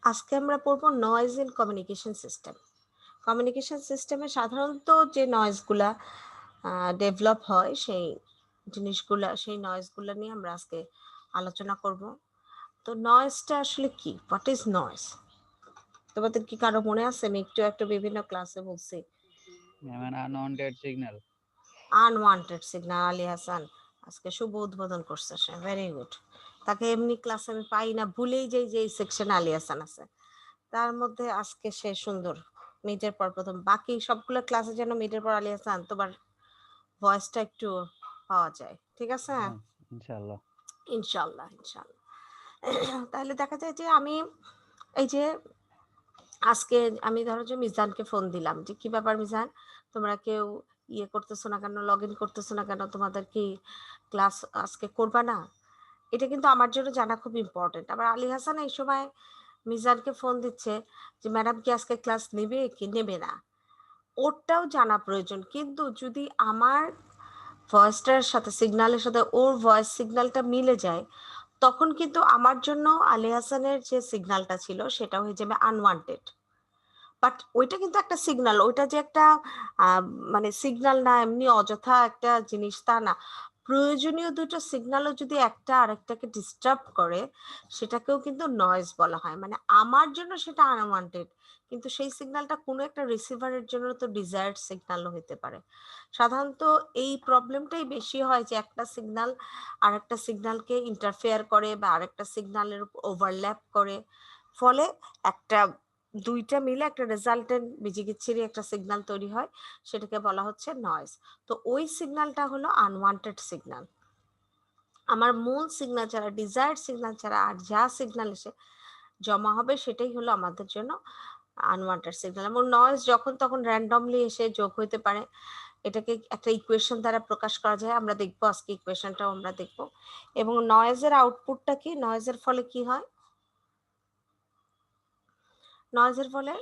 আজকে আমরা পড়বো noise in communication system. Communication সিস্টেমে সাধারণত যে নয়েজগুলা ডেভেলপ হয় সেই নয়েজগুলা নিয়ে আমরা আজকে আলোচনা করব। তো নয়েজটা আসলে কি? What is noise? তোমাদের কি কারো মনে আছে? আমি একটু বিভিন্ন ক্লাসে বলছি unwanted signal. Unwanted signal. Ali Hasan আজকে শুভ উদ্বোধন করছে, সে ভেরি গুড। তাকে এমনি ক্লাসে আমি পাই না, ভুলেই যাই যে এই সেকশনে আলী হাসান আছে। তার মধ্যে আজকে সে সুন্দর মিটের পর প্রথম, বাকি সবগুলো ক্লাসে যেন মিটের পর আলী হাসান তোমার ভয়েসটা একটু পাওয়া যায়, ঠিক আছে? ইনশাআল্লাহ ইনশাল্লাহ ইনশাল্লাহ। তাহলে দেখা যায় যে আমি এই যে আজকে আমি ধরো যে মিজানকে ফোন দিলাম যে কি ব্যাপার মিজান, তোমরা কেউ ইয়ে করতেছো না কেন, লগ ইন করতেছো না কেন, তোমাদের কি ক্লাস আজকে করবা না? এটা কিন্তু আমার জন্য জানা খুব ইম্পর্টেন্ট। আবার আলী হাসান এই সময় মিজানকে ফোন দিচ্ছে যে ম্যাডাম কি আজকে ক্লাস নেবে কি নেবে না, ওরটাও জানা প্রয়োজন। কিন্তু যদি আমার ভয়েসটার সাথে সিগন্যালের সাথে ওর ভয়েস সিগন্যালটা মিলে যায়, তখন কিন্তু আমার জন্য আলী হাসানের যে সিগন্যালটা ছিল সেটা হয়ে যাবে আনওয়ান্টেড। বাট ওইটা কিন্তু একটা সিগন্যাল, ওইটা যে একটা মানে সিগন্যাল না এমনি অযথা একটা জিনিস তা না। প্রয়োজনীয় দুটো সিগন্যালও যদি একটা আরেকটাকে ডিস্টার্ব করে সেটাকেও কিন্তু নয়েজ বলা হয়। মানে আমার জন্য সেটা আনওয়ান্টেড, কিন্তু সেই সিগন্যালটা কোনো একটা রিসিভারের জন্য তো ডিজায়ার্ড সিগন্যালও হতে পারে। সাধারণত এই প্রবলেমটাই বেশি হয় যে একটা সিগন্যাল আরেকটা সিগন্যালকে ইন্টারফেয়ার করে বা আরেকটা সিগন্যালের ওভারল্যাপ করে, ফলে একটা দুইটা মিলে একটা রেজাল্টেন্ট বিজিগিচ্ছিরি একটা সিগন্যাল তৈরি হয়, সেটাকে বলা হচ্ছে নয়েজ। তো ওই সিগন্যালটা হলো আনওয়ান্টেড সিগন্যাল। আমার মূল সিগন্যাল ছাড়া, ডিজায়ার্ড সিগন্যাল ছাড়া আর যা সিগন্যাল এসে জমা হবে সেটাই হলো আমাদের জন্য আনওয়ান্টেড সিগন্যাল। এবং নয়েজ যখন তখন র্যান্ডমলি এসে যোগ হইতে পারে। এটাকে একটা ইকুয়েশন দ্বারা প্রকাশ করা যায়, আমরা দেখবো আজকে ইকুয়েশনটাও আমরা দেখবো। এবং নয়েজের আউটপুটটা কি, নয়েজের ফলে কি হয়? নয়েজের ফলে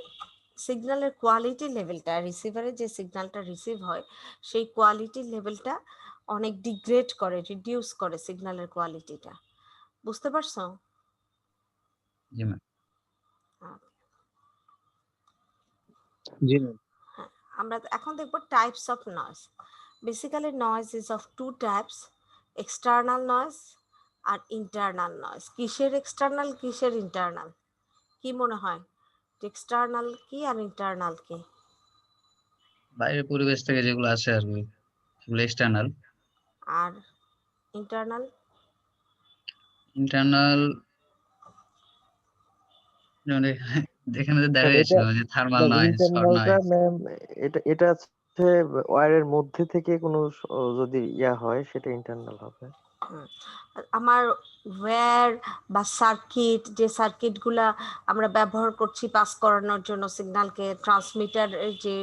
সিগন্যালের কোয়ালিটি লেভেলটা, রিসিভারে যে সিগন্যালটা রিসিভ হয় সেই কোয়ালিটি লেভেলটা অনেক ডিগ্রেড করে, রিডিউস করে সিগন্যালের কোয়ালিটিটা। বুঝতে পারছো? জি ম্যাম। জি ম্যাম। হ্যাঁ, আমরা এখন দেখব types of noise. Basically noise is of two types, external noise আর ইন্টারনাল নয়েজ। কিসের এক্সটার্নাল, কিসের ইন্টারনাল? কি মনে হয় এক্সটার্নাল কি আর ইন্টারনাল কি? বাইরের পরিবেশ থেকে যেগুলো আসে আর কি, সেগুলো এক্সটার্নাল। আর ইন্টারনাল? ইন্টারনাল মানে যেখানে দেখা ম্যাম এটা যাচ্ছিল যে থার্মাল নয়েজ, শর্ট ইন্টারনালটা নয়েজ। ম্যাম, এটা হচ্ছে ওয়্যারের মধ্যে থেকে কোনো যদি ইয়া হয় সেটা ইন্টারনাল হবে। আমার ওয়্যার বা সার্কিট, যে সার্কিটগুলা আমরা ব্যবহার করছি পাস করানোর জন্য সিগন্যালকে, ট্রান্সমিটারের যে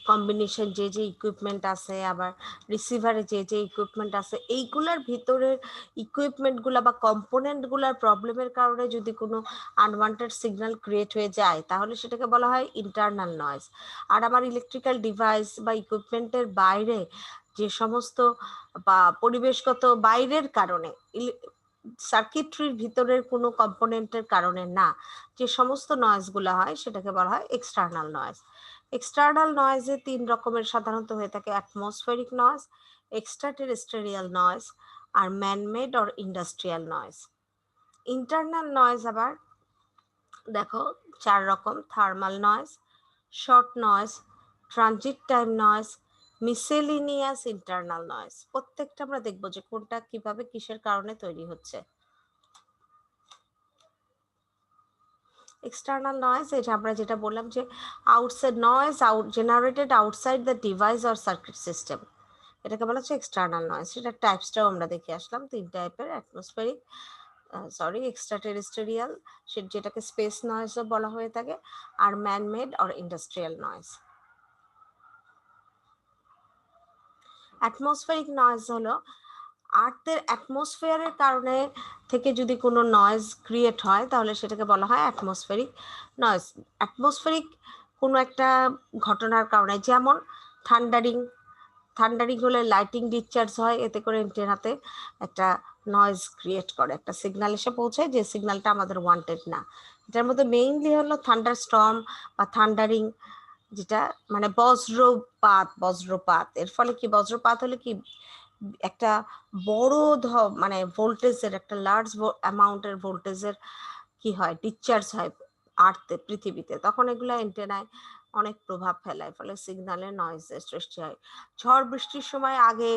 কম্বিনেশন, যে যে ইকুইপমেন্ট আছে, আবার রিসিভারে যে যে ইকুইপমেন্ট আছে, এইগুলার ভিতরের ইকুইপমেন্টগুলা বা কম্পোনেন্টগুলার প্রবলেমের কারণে যদি কোনো আনওয়ান্টেড সিগন্যাল ক্রিয়েট হয়ে যায় তাহলে সেটাকে বলা হয় ইন্টারনাল নয়েজ। আর আমার ইলেকট্রিক্যাল ডিভাইস বা ইকুইপমেন্টের বাইরে যে সমস্ত বা পরিবেশগত বাইরের কারণে, সার্কিটরির ভিতরের কোনো কম্পোনেন্টের কারণে না, যে সমস্ত নয়েজগুলো হয় সেটাকে বলা হয় এক্সটার্নাল নয়েজ। এক্সটার্নাল নয়েজে তিন রকমের সাধারণত হয়ে থাকে: atmospheric noise, extra terrestrial noise আর manmade or industrial noise. Internal noise আবার দেখো চার রকম: thermal noise, shot noise, transit time noise, miscellaneous internal noise. প্রত্যেকটা আমরা দেখবো যে কোনটা কিভাবে কিসের কারণে তৈরি হচ্ছে। এক্সটার্নাল নয়েজ, এটা আমরা যেটা বললাম যে outside noise generated outside the device or circuit system, এটাকে বলা হচ্ছে এক্সটার্নাল নয়েজ। সেটার টাইপসটাও আমরা দেখে আসলাম, তিন টাইপের: অ্যাটমসফেরিক, এক্সট্রা টেরেস্ট্রিয়াল, যেটাকে স্পেস নয়েজও বলা হয়ে থাকে, আর manmade or industrial noise. Atmospheric noise হলো আর্থের অ্যাটমসফিয়ারের কারণে থেকে যদি কোনো নয়েজ ক্রিয়েট হয় তাহলে সেটাকে বলা হয় অ্যাটমসফেরিক নয়েজ। অ্যাটমসফেরিক কোনো একটা ঘটনার কারণে, যেমন থান্ডারিং হলে লাইটিং ডিসচার্জ হয়, এতে করে এন্টেনাতে একটা নয়েজ ক্রিয়েট করে, একটা সিগন্যাল এসে পৌঁছায় যে সিগন্যালটা আমাদের ওয়ান্টেড না। এটার মধ্যে মেইনলি হলো থান্ডার স্টর্ম বা থান্ডারিং, যেটা মানে বজ্রপাত। এর ফলে কি, বজ্রপাত হলে কি একটা বড় মানে ভোল্টেজের, একটা লার্জ অ্যামাউন্টের ভোল্টেজের কি হয়, ডিসচার্জ হয় আর্থে, পৃথিবীতে, তখন এগুলো এন্টেনায় অনেক প্রভাব ফেলায়, ফলে সিগন্যালের নয়েজের সৃষ্টি হয়। ঝড় বৃষ্টির সময় আগে,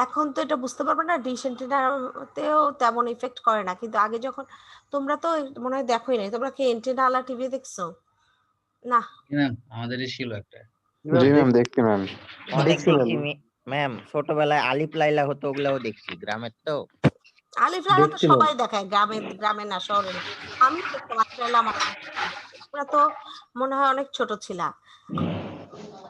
এখন তো এটা বুঝতে পারবে না, ডিশ এন্টেনাতেও তেমন ইফেক্ট করে না, কিন্তু আগে যখন, তোমরা তো মনে হয় দেখোই নাই, তোমরা কি এন্টেনাওয়ালা টিভি দেখছো? না, ম্যাম আমাদেরই ছিল একটা। জি ম্যাম, দেখছি ম্যাম। অনেক দেখছি দেখছি ম্যাম। ম্যাম, ছোটবেলায় আলিফ লাইলা হতো, ওগুলাও দেখছি গ্রামের তো। আলিফ লায়লা তো দেখছি ম্যাম। সবাই দেখায়, গ্রামে না শহরে না। আমি দেখতাম আলিফ লায়লা, আমার তোমরা তো মনে হয় অনেক ছোট ছিলা।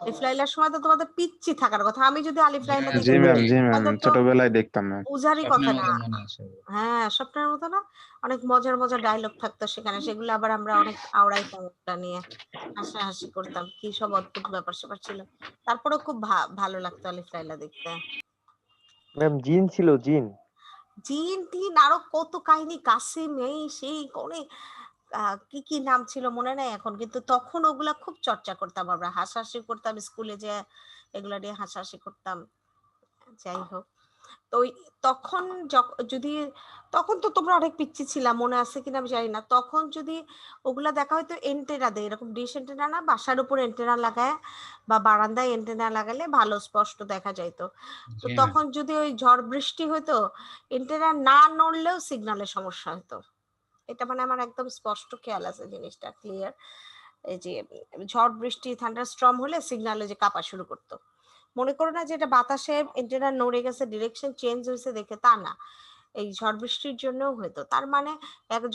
আলিফ লায়লার সময় তো তোমাদের পিচ্চি থাকার কথা। আমি যদি আলিফ জি লায়লা ম্যাম, জি দেখি, ম্যাম, জি ম্যাম, তোমাদের তো ছোটবেলায় দেখতাম ম্যাম। বুঝারই কথা স্বপ্নের না। মতো মনে আছে। হ্যাঁ, স্বপ্নের মতো না, অনেক মজার মজার ডায়লগ থাকতো সেখানে, সেগুলো আবার আমরা অনেক আওড়াইতাম, ওটা নিয়ে হাসাহাসি করতাম, কি সব অদ্ভুত ব্যাপার স্যাপার ছিল। তারপরেও খুব ভালো লাগতো আলিফ লায়লা দেখতে। ম্যাম, জিন ছিল, জিন। জিন টিন আরো কত কাহিনী, কাসিম, এই সেই অনেক কি কি নাম ছিল মনে নাই এখন, কিন্তু তখন ওগুলা খুব চর্চা করতাম আমরা, হাসাহাসি করতাম স্কুলে, যে এগুলা নিয়ে হাসাহাসি করতাম। যাই হোক, তো ওই তখন যদি, তখন তো তোমরা অনেক পিচ্ছি ছিলা, মনে আছে কিনা আমি জানি না, তখন যদি ওগুলা দেখা হয়তো এন্টেনা দেয়, এরকম ডিশ এন্টেনা না, বাসার উপর এন্টেনা লাগায় বা বারান্দায় এন্টেনা লাগালে ভালো স্পষ্ট দেখা যাইতো। তো জি ম্যাম। তখন যদি ওই ঝড় বৃষ্টি হইতো, এন্টেনা না নড়লেও সিগন্যালের সমস্যা হতো। এটা মানে আমার একদম স্পষ্ট খেয়াল আছে, জিনিসটা ক্লিয়ার। এই যে ঝড় বৃষ্টি, থান্ডারস্টর্ম হলে সিগন্যালে যে কাঁপা শুরু করতো, মনে করো না যে এটা বাতাসে এন্টেনা নড়ে গেছে, ডিরেকশন চেঞ্জ হয়েছে দেখে, তা না, এই ঝড় বৃষ্টির জন্যও হতো। তার মানে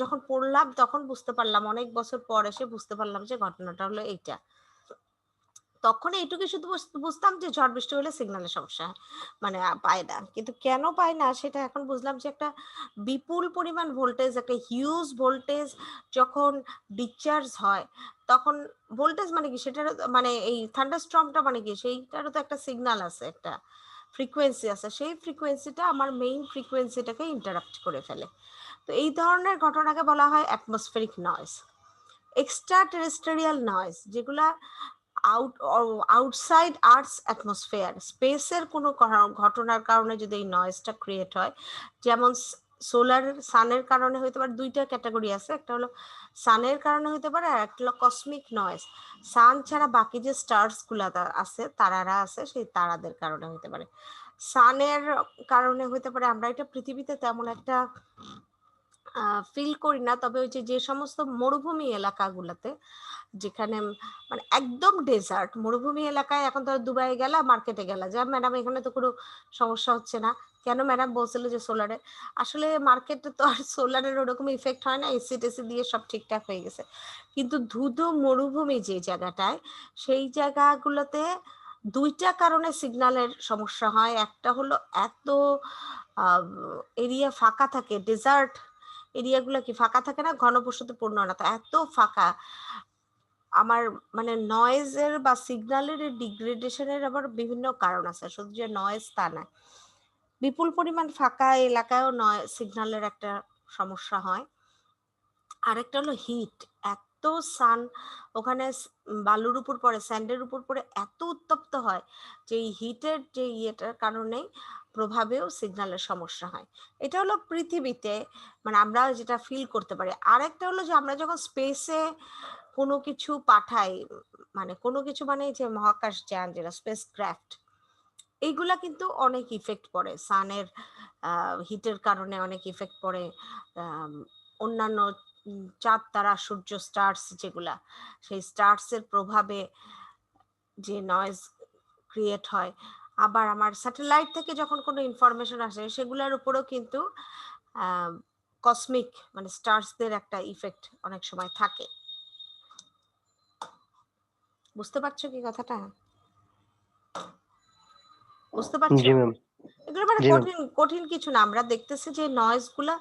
যখন পড়লাম তখন বুঝতে পারলাম, অনেক বছর পর এসে বুঝতে পারলাম যে ঘটনাটা হলো এইটা। তখন এইটুকু শুধু বুঝতাম যে ঝড় বৃষ্টি হলে সিগন্যালের সমস্যা হয়, মানে পায় না, কিন্তু কেন পায় না সেটা এখন বুঝলাম, যে একটা বিপুল পরিমাণ ভোল্টেজ, একটা হিউজ ভোল্টেজ যখন ডিসচার্জ হয়, তখন ভোল্টেজ মানে কি, সেটার মানে এই থান্ডারস্টর্মটা মানে কি, সেইটারও তো একটা সিগন্যাল আছে, একটা ফ্রিকোয়েন্সি আছে, সেই ফ্রিকোয়েন্সিটা আমার মেইন ফ্রিকোয়েন্সিটাকে ইন্টারাপ্ট করে ফেলে। তো এই ধরনের ঘটনাকে বলা হয় অ্যাটমসফেরিক নয়েজ। এক্সট্রা টেরেস্টেরিয়াল নয়েজ, যেগুলা আউটসাইড আর্থস অ্যাটমসফিয়ার, স্পেসের কোনো ঘটনার কারণে যদি এই নয়েজটা ক্রিয়েট হয়, যেমন সানের কারণে হইতে পারে, দুইটা ক্যাটাগরি আছে, একটা হলো সানের কারণে হইতে পারে, আর একটা হলো কসমিক নয়েজ। সান ছাড়া বাকি যে স্টার্স গুলা আছে, তারারা আছে, সেই তারাদের কারণে হইতে পারে। সানের কারণে হইতে পারে, আমরা এটা পৃথিবীতে তেমন একটা ফিল করি না, তবে ওই যে সমস্ত মরুভূমি এলাকাগুলোতে, যেখানে মানে একদম ডেজার্ট মরুভূমি এলাকায়, এখন ধরো দুবাই গেলা, মার্কেটে গেলা, যা ম্যাডাম এখানে তো কোনো সমস্যা হচ্ছে না, কেন ম্যাডাম বলছিল যে সোলারে, আসলে মার্কেটে তো আর সোলারের ওরকম ইফেক্ট হয় না, এসি টেসি দিয়ে সব ঠিকঠাক হয়ে গেছে, কিন্তু ধুধু মরুভূমি যে জায়গাটায়, সেই জায়গাগুলোতে দুইটা কারণে সিগন্যালের সমস্যা হয়। একটা হলো এত এরিয়া ফাঁকা থাকে, ডেজার্ট এরিয়াগুলো কি ফাঁকা থাকে না, ঘনবসতি পূর্ণ না, তো এত ফাঁকা, আমার মানে নয়েজের বা সিগন্যালের ডিগ্রেডেশনের আবার বিভিন্ন কারণ আছে, শুধু যে নয়েজ তা না, বিপুল পরিমাণ ফাঁকা এলাকায়ও সিগন্যালের একটা সমস্যা হয়। আরেকটা হলো হিট, এত সান ওখানে বালুর উপর পড়ে, স্যান্ডের উপর পড়ে, এত উত্তপ্ত হয় যে এই হিটের যে ইয়েটার কারণে প্রভাবেও সিগন্যালের সমস্যা হয়। এটা হলো পৃথিবীতে, মানে আমরা যেটা ফিল করতে পারি। আরেকটা হলো যে আমরা যখন স্পেসে কোনো কিছু পাঠাই, মানে কোনো কিছু মানে যে মহাকাশ যান, যেটা স্পেস ক্রাফট, এইগুলা কিন্তু অনেক ইফেক্ট পড়ে, সানের হিটের কারণে অনেক ইফেক্ট পড়ে। অন্যান্য চাঁদ তারা, সূর্য, স্টার্স যেগুলা, সেই স্টার্সের প্রভাবে যে নয়েজ ক্রিয়েট হয়। আবার আমার স্যাটেলাইট থেকে যখন কোনো ইনফরমেশন আসে, সেগুলোর উপরেও কিন্তু কসমিক মানে স্টার্সদের একটা ইফেক্ট অনেক সময় থাকে। বুঝতে পারছো কি কথাটা? বুঝতে পারছো? জি ম্যাম। এগুলো মানে জি ম্যাম। কঠিন কিছু না। আমরা দেখতেছি যে নয়েজ গুলা,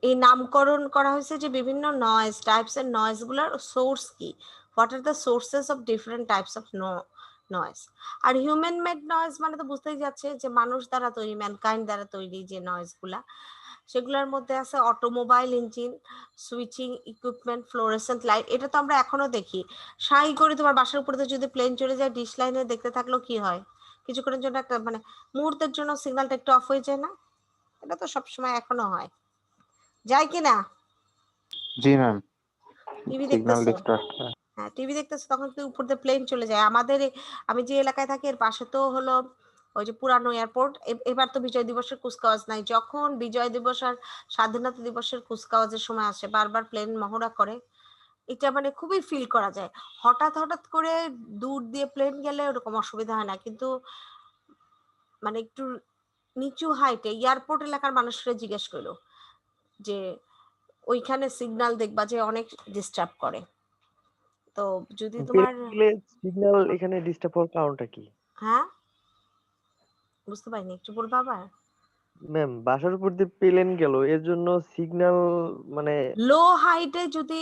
এই নামকরণ করা হয়েছে যে বিভিন্ন নয়েজ টাইপস এর, নয়েজ গুলার সোর্স কি, what are the sources of different types of noise. আর হিউম্যান মেড নয়েজ মানে তো বুঝতেই যাচ্ছে যে মানুষ দ্বারা তৈরি, ম্যানকাইন্ড দ্বারা তৈরি যে নয়েজ গুলা, সেগুলোর মধ্যে আছে automobile engine, switching equipment, fluorescent light. এটা তো আমরা এখনো দেখি। সাই করে তোমার বাসার উপরে যদি প্লেন চলে যায়, ডিশ লাইনে দেখতে থাকলেও কি হয়, কিছুক্ষণের জন্য একটা মানে মুহূর্তের জন্য সিগন্যালটা একটু অফ হয়ে যায় না? এটা তো সবসময় এখনো হয়, যায় কি না? জি ম্যাম, টিভি সিগন্যাল দেখতেছো? ডিস্টার্ব। হ্যাঁ, টিভি দেখতেছো, তখন কি উপর দিয়ে প্লেন চলে যায়। আমাদের আমি যে এলাকায় থাকি এর পাশে তো হলো ওই যে পুরানো এয়ারপোর্ট। এবার তো বিজয় দিবসের কুচকাওয়াজ নাই। যখন বিজয় দিবস আর স্বাধীনতা দিবসের কুচকাওয়াজের সময় আসে, বারবার প্লেন মহড়া করে। এটা মানে খুবই ফিল করা যায়। হঠাৎ হঠাৎ করে দূর দিয়ে প্লেন গেলে ওরকম অসুবিধা হয় না, কিন্তু মানে একটু নিচু হাইটে এয়ারপোর্ট এলাকার মানুষরা জিজ্ঞেস করলো যে ওইখানে সিগন্যাল দেখবা যে অনেক ডিস্টার্ব করে। তো যদি তোমার সিগন্যাল এখানে ডিস্টার্ব হওয়ার কারণটা কি? হ্যাঁ, বুঝতে পারিনি, একটু বলবো আবার। ম্যাম, বাসার উপর দিয়ে প্লেন গেল, এর জন্য সিগন্যাল মানে লো হাইটে যদি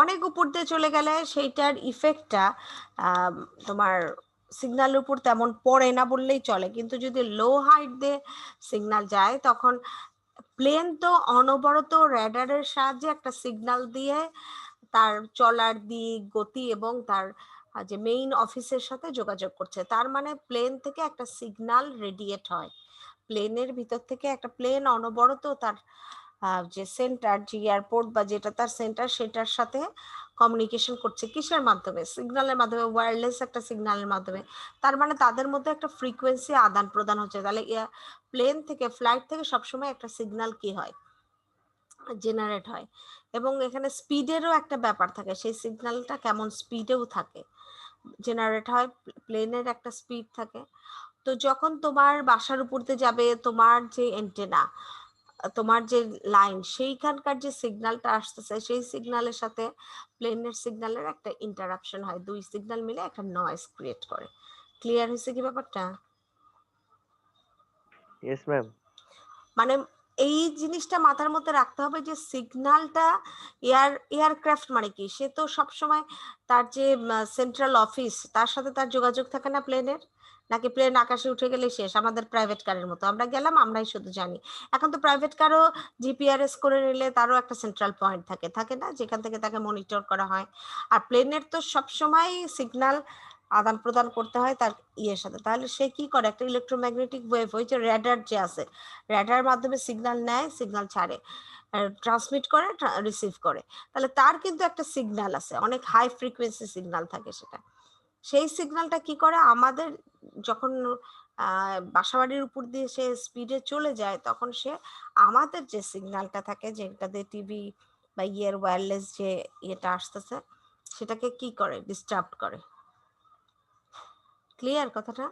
অনেক উপর দিয়ে চলে গেলে সেইটার ইফেক্টটা তোমার সিগন্যালের উপর তেমন পড়ে না বললেই চলে। কিন্তু যদি লো হাইট দিয়ে সিগন্যাল যায়, তখন প্লেন তো অনবরত রেডারের সাহায্যে একটা সিগন্যাল দিয়ে তার চলার দিক, গতি এবং তার যে মেইন অফিসের সাথে যোগাযোগ করছে। তার মানে প্লেন থেকে একটা সিগন্যাল রেডিয়েট হয়। প্লেনের ভিতর থেকে একটা প্লেন অনবরত তার যে সেন্টার, যে এয়ারপোর্ট বা যেটা তার সেন্টার, সেটার সাথে কমিউনিকেশন করছে। কিসের মাধ্যমে? সিগন্যালের মাধ্যমে, ওয়্যারলেস একটা সিগন্যালের মাধ্যমে। তার মানে তাদের মধ্যে একটা ফ্রিকোয়েন্সি আদান প্রদান হচ্ছে। তাহলে প্লেন থেকে, ফ্লাইট থেকে সবসময় একটা সিগন্যাল কি হয়, জেনারেট হয়। এবং এখানে স্পিডেরও একটা ব্যাপার থাকে, সেই সিগন্যালটা কেমন স্পিডেও থাকে, জেনারেট হয়। প্লেনের একটা স্পিড থাকে। তো যখন তোমার বাসার উপর দিয়ে যাবে, তোমার যে এন্টেনা, তোমার যে লাইন, সেইখানকার যে সিগন্যালটা আসতেছে, সেই সিগন্যালের সাথে প্লেনের সিগন্যালের একটা ইন্টারাপশন হয়। দুই সিগন্যাল মিলে একটা নয়েজ ক্রিয়েট করে। ক্লিয়ার হয়েছে কি ব্যাপারটা? Yes ma'am. মানে এই জিনিসটা মাথার মধ্যে রাখতে হবে যে সিগন্যালটা, এয়ারক্রাফট মানে কি, সে তো সবসময় তার যে সেন্ট্রাল অফিস, তার সাথে তার যোগাযোগ থাকে না প্লেনের? নাকি প্লেন আকাশে উঠে গেলে শেষ, আমাদের প্রাইভেট কারের মতো আমরা গেলাম, আমরাই শুধু জানি। এখন তো প্রাইভেট কারও জিপিআরএস করে নিলে তারও একটা সেন্ট্রাল পয়েন্ট থাকে, থাকে না, যেখান থেকে তাকে মনিটর করা হয়। আর প্লেনের তো সবসময় সিগন্যাল আদান প্রদান করতে হয় তার ইয়ের সাথে। তাহলে সে কি করে, একটা ইলেকট্রোম্যাগনেটিক ওয়েভ, ওই যে রেডার যে আছে, রেডার মাধ্যমে সিগন্যাল নেয়, সিগন্যাল ছাড়ে, ট্রান্সমিট করে, রিসিভ করে। তাহলে তার কিন্তু একটা সিগন্যাল আছে, অনেক হাই ফ্রিকোয়েন্সি সিগন্যাল থাকে সেটা। সেই সিগন্যালটা কি করে, আমাদের যখন বাসাবাড়ির উপর দিয়ে সে স্পিডে চলে যায়, তখন সে আমাদের যে সিগন্যালটা থাকে, যেটা দিয়ে টিভি বা ওয়্যারলেস যে ইয়েটা আসতেছে, সেটাকে কি করে, ডিস্টার্ব করে। ক্লিয়ার কথাটা?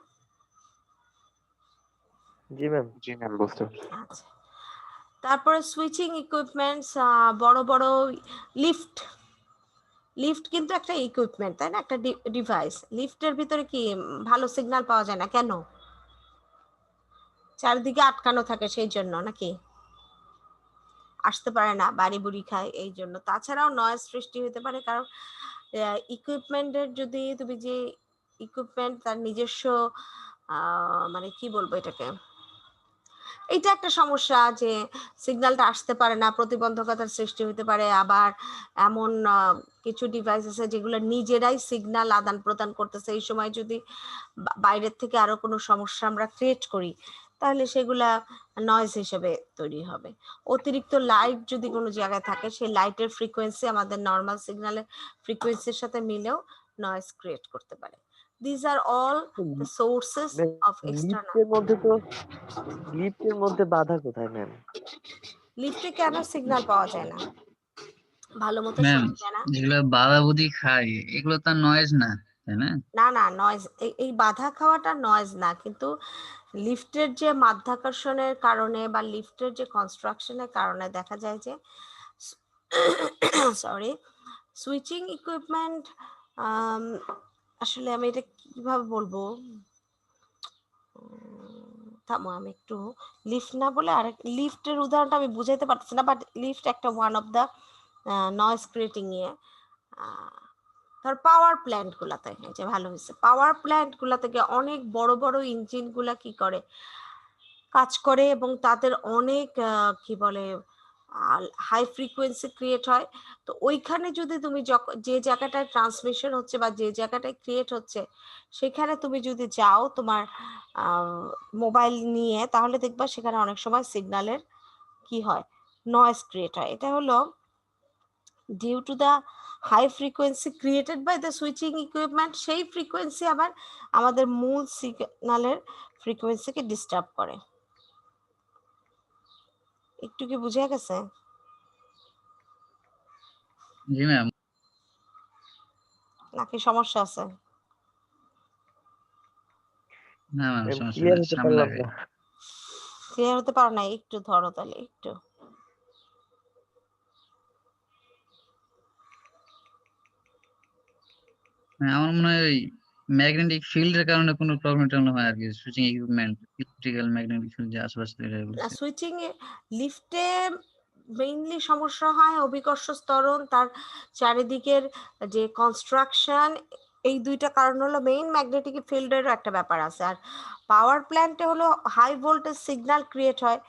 জি ম্যাম। জি ম্যাম, বুঝতে পারছি। আচ্ছা, তারপরে সুইচিং ইকুইপমেন্টস, বড় বড় লিফট। লিফট কিন্তু একটা ইকুইপমেন্ট, তাই না, একটা ডিভাইস। লিফটের ভিতরে কি ভালো সিগন্যাল পাওয়া যায় না কেন? চারিদিকে আটকানো থাকে সেই জন্য নাকি? আসতে পারে না, বাড়ি বুড়ি খায় এই জন্য। তাছাড়াও নয়েজ সৃষ্টি হতে পারে, কারণ ইকুইপমেন্টের যদি তুমি যে ইকুইপমেন্ট তার নিজস্ব মানে কি বলবো এটাকে, এইটা একটা সমস্যা যে সিগন্যালটা আসতে পারে না, প্রতিবন্ধকতার সৃষ্টি হতে পারে। আবার এমন কিছু ডিভাইস আছে যেগুলো নিজেরাই সিগন্যাল আদান প্রদান করতেছে। এই সময় যদি বাইরের থেকে আরো কোনো সমস্যা আমরা ক্রিয়েট করি, তাহলে সেগুলা নয়েজ হিসেবে তৈরি হবে। অতিরিক্ত লাইট যদি কোনো জায়গায় থাকে, সেই লাইটের ফ্রিকোয়েন্সি আমাদের নর্মাল সিগন্যালের ফ্রিকোয়েন্সির সাথে মিলেও নয়েজ ক্রিয়েট করতে পারে। These are all the sources of external. লিফটের মধ্যে বাধা কোথায় ম্যাম? লিফটে কেন সিগন্যাল পাওয়া যায় না, ভালো মতো ম্যাম, শোনা যায় না? যেগুলো বাধা বুদ্ধি খায় এগুলো তার নয়েজ না, তাই না? না না, নয়েজ, এই বাধা খাওয়াটা নয়েজ না, কিন্তু লিফটের যে মাধ্যাকর্ষণের কারণে বা লিফটের যে কনস্ট্রাকশনের কারণে দেখা যায় যে সরি, সুইচিং ইকুইপমেন্ট, আসলে আমি এটা কিভাবে বলবো, থামো আমি একটু, লিফট না বলে আরেক লিফটের উদাহরণটা আমি বুঝাইতে পারতেছি না, বাট লিফট একটা one of the noise creating ইয়ে। ধর পাওয়ার প্ল্যান্ট গুলাতে, যে ভালো হয়েছে, পাওয়ার প্ল্যান্ট গুলা থেকে অনেক বড় বড় ইঞ্জিন গুলা কি করে, কাজ করে এবং তাদের অনেক কি বলে হাই ফ্রিকোয়েন্সি ক্রিয়েট হয়। তো ওইখানে যদি তুমি যে জায়গাটায় ট্রান্সমিশন হচ্ছে বা যে জায়গাটায় ক্রিয়েট হচ্ছে সেখানে তুমি যদি যাও তোমার মোবাইল নিয়ে, তাহলে দেখবা সেখানে অনেক সময় সিগন্যালের কি হয়, নয়েজ ক্রিয়েট হয়। এটা হলো due to the high frequency created by the switching equipment. সেই ফ্রিকোয়েন্সি আবার আমাদের মূল সিগন্যালের ফ্রিকোয়েন্সিকে ডিস্টার্ব করে। একটু কি বুঝে গেছে? জি ম্যাম। নাকি সমস্যা আছে? না ম্যাম, ম্যাম সমস্যা ক্লিয়ার না, হতে সামনে পারলাম লাগাই। না। ক্লিয়ার হতে পারো না? একটু ধরো তাহলে একটু। আমার মনে হয় ওই ম্যাগনেটিক ফিল্ডের কারণে কোনো প্রবলেম টবলেম হয় আর কি, switching equipment, electrical magnetic field যে আশেপাশে তৈরি হয় বলছে। সুইচিং এ লিফটে মেইনলি সমস্যা হয় অভিকর্ষ ত্বরণ, তার চারিদিকের যে কনস্ট্রাকশন, এই দুইটা কারণ হলো মেইন। ম্যাগনেটিক ফিল্ডেরও একটা ব্যাপার আছে। আর পাওয়ার প্ল্যান্টে হলো হাই ভোল্টেজ সিগন্যাল ক্রিয়েট হয়।